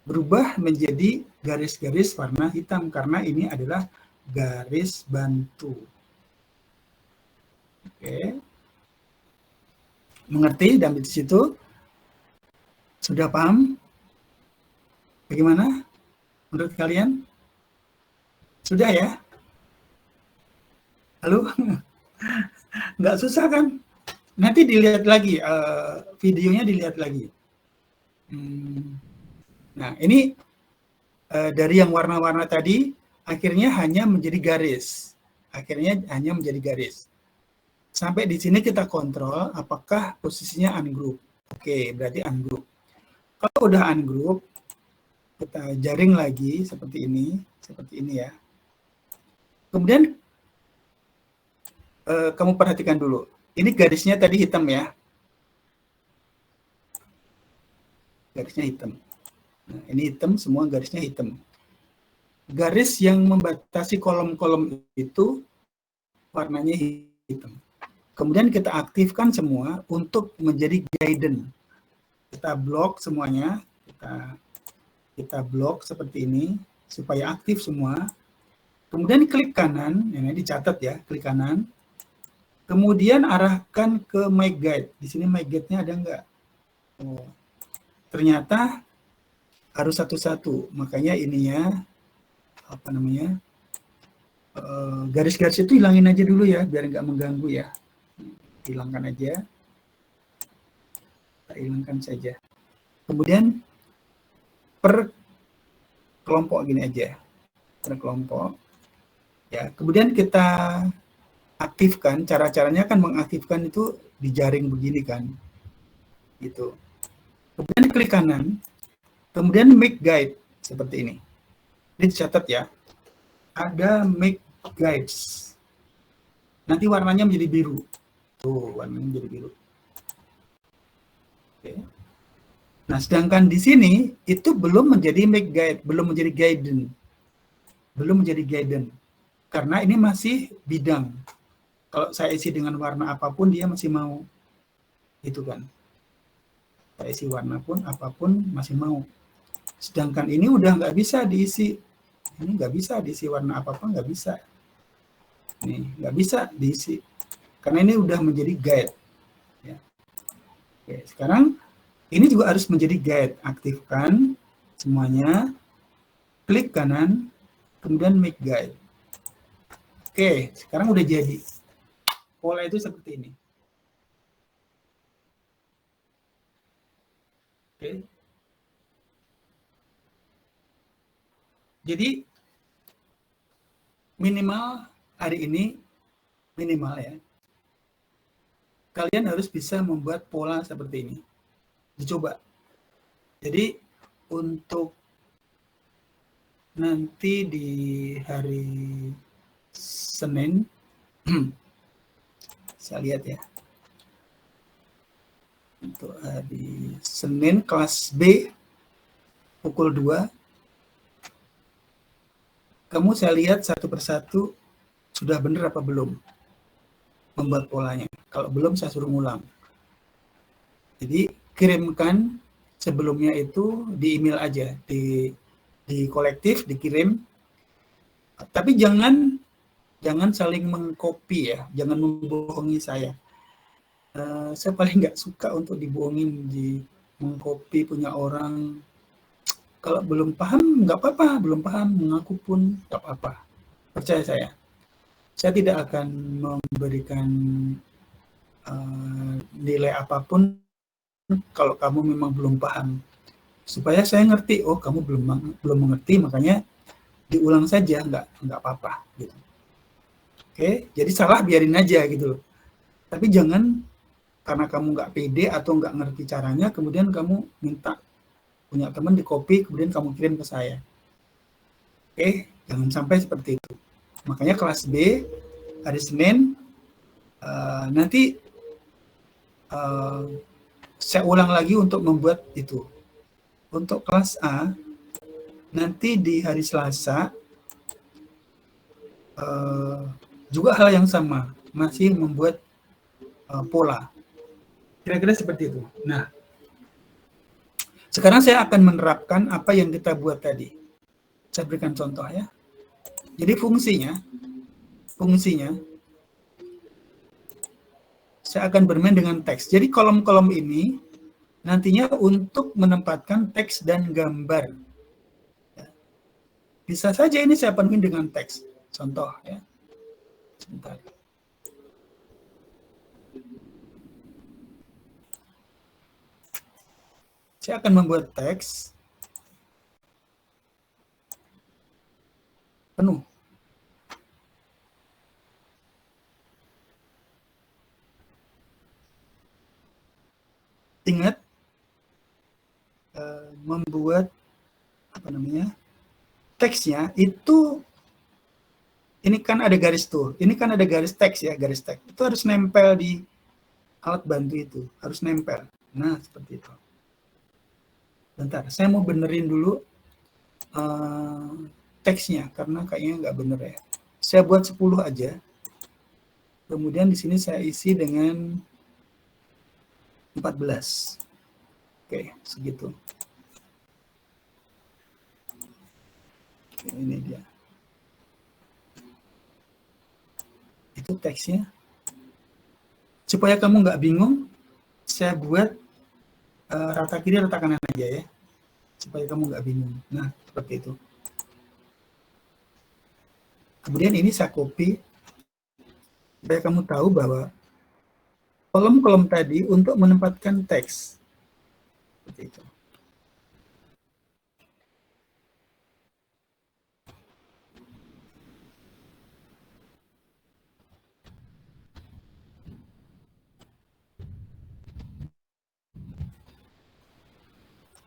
berubah menjadi garis-garis warna hitam karena ini adalah garis bantu. Oke. Mengerti dan di situ? Sudah paham? Bagaimana menurut kalian? Sudah ya? Halo? Nggak susah kan? Nanti dilihat lagi, videonya dilihat lagi. Nah, ini dari yang warna-warna tadi, akhirnya hanya menjadi garis. Akhirnya hanya menjadi garis. Sampai di sini kita kontrol apakah posisinya ungroup. Oke, berarti ungroup. Kalau udah ungroup, kita jaring lagi seperti ini ya. Kemudian kamu perhatikan dulu. Ini garisnya tadi hitam ya. Garisnya hitam. Nah, ini hitam, semua garisnya hitam. Garis yang membatasi kolom-kolom itu warnanya hitam. Kemudian kita aktifkan semua untuk menjadi guidance. Kita blok semuanya, kita blok seperti ini supaya aktif semua. Kemudian klik kanan, ini dicatat ya, klik kanan. Kemudian arahkan ke My Guide. Di sini My Guide-nya ada nggak? Oh, ternyata harus satu-satu. Makanya ininya apa namanya? Garis-garis itu hilangin aja dulu ya, biar nggak mengganggu ya. Hilangkan aja. Kita hilangkan saja. Kemudian per kelompok gini aja. Per kelompok. Ya, kemudian kita aktifkan, cara-caranya kan mengaktifkan itu di jaring begini kan. Gitu. Kemudian klik kanan. Kemudian make guide seperti ini. Ini dicatat ya. Ada make guides. Nanti warnanya menjadi biru. Tuh, warnanya menjadi biru. Oke. Nah, sedangkan di sini itu belum menjadi make guide, belum menjadi guidance. Belum menjadi guidance. Karena ini masih bidang. Kalau saya isi dengan warna apapun, dia masih mau. Itu kan. Saya isi warna pun, apapun, masih mau. Sedangkan ini udah nggak bisa diisi. Ini nggak bisa diisi warna apapun, nggak bisa. Nih, nggak bisa diisi. Karena ini udah menjadi guide. Ya. Oke, sekarang ini juga harus menjadi guide. Aktifkan semuanya. Klik kanan, kemudian make guide. Oke, sekarang udah jadi. Pola itu seperti ini. Oke. Jadi minimal hari ini, minimal ya, kalian harus bisa membuat pola seperti ini. Dicoba. Jadi untuk nanti di hari Senin, saya lihat ya. Untuk hari Senin kelas B pukul 2. Kamu saya lihat satu persatu sudah benar apa belum membuat polanya. Kalau belum saya suruh ngulang. Jadi kirimkan sebelumnya itu di email aja, di kolektif dikirim. Tapi jangan saling mengcopy ya, jangan membohongi saya. Saya paling nggak suka untuk dibohongin, di mengcopy punya orang. Kalau belum paham, nggak apa-apa. Belum paham, mengaku pun nggak apa-apa. Percaya saya. Saya tidak akan memberikan nilai apapun kalau kamu memang belum paham. Supaya saya ngerti, oh kamu belum mengerti, makanya diulang saja, nggak apa-apa. Gitu. Oke, jadi salah biarin aja gitu loh. Tapi jangan karena kamu nggak pede atau nggak ngerti caranya, kemudian kamu minta punya teman di copy, kemudian kamu kirim ke saya. Oke, jangan sampai seperti itu. Makanya kelas B hari Senin nanti saya ulang lagi untuk membuat itu. Untuk kelas A nanti di hari Selasa juga hal yang sama, masih membuat pola. Kira-kira seperti itu. Nah, sekarang saya akan menerapkan apa yang kita buat tadi. Saya berikan contoh ya. Jadi fungsinya saya akan bermain dengan teks. Jadi kolom-kolom ini nantinya untuk menempatkan teks dan gambar. Bisa saja ini saya penuhi dengan teks. Contoh ya. Sebentar. Saya akan membuat teks penuh. Ingat membuat teksnya itu, ini kan ada garis tuh, ini kan ada garis teks ya, garis teks itu harus nempel di alat bantu itu, harus nempel. Nah seperti itu. Bentar, saya mau benerin dulu teksnya karena kayaknya nggak bener ya. Saya buat 10 aja. Kemudian di sini saya isi dengan 14. Oke, segitu. Oke, ini dia. Itu teksnya. Supaya kamu nggak bingung, saya buat rata kiri, rata kanan aja ya. Supaya kamu nggak bingung. Nah, seperti itu. Kemudian ini saya copy, supaya kamu tahu bahwa kolom-kolom tadi untuk menempatkan teks. Seperti itu.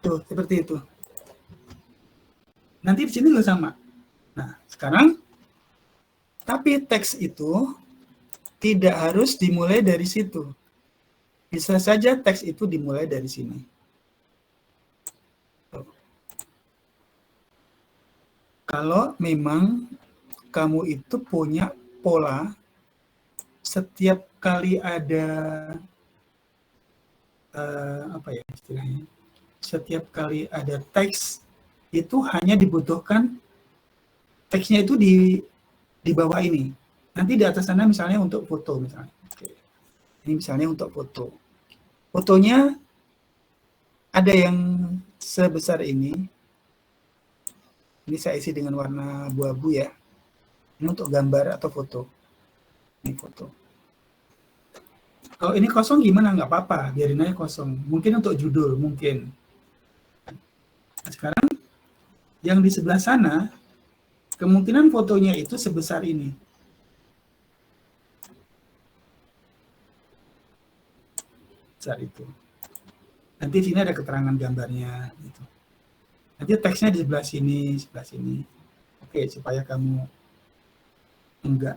Tuh, seperti itu. Nanti di sini juga sama. Nah, sekarang, tapi teks itu tidak harus dimulai dari situ. Bisa saja teks itu dimulai dari sini. Tuh. Kalau memang kamu itu punya pola, setiap kali ada apa ya istilahnya? Setiap kali ada teks itu hanya dibutuhkan teksnya itu di bawah ini. Nanti di atas sana misalnya untuk foto misalnya. Oke. Ini misalnya untuk foto. Fotonya ada yang sebesar ini. Ini saya isi dengan warna abu-abu ya. Ini untuk gambar atau foto. Ini foto. Kalau ini kosong gimana? Nggak apa-apa, biarin aja kosong. Mungkin untuk judul, mungkin. Nah, sekarang yang di sebelah sana, kemungkinan fotonya itu sebesar ini. Besar itu. Nanti sini ada keterangan gambarnya. Gitu. Nanti teksnya di sebelah sini, sebelah sini. Oke, supaya kamu enggak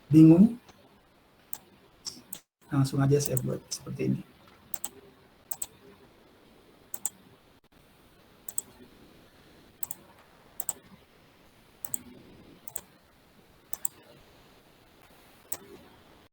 bingung, langsung aja saya buat seperti ini.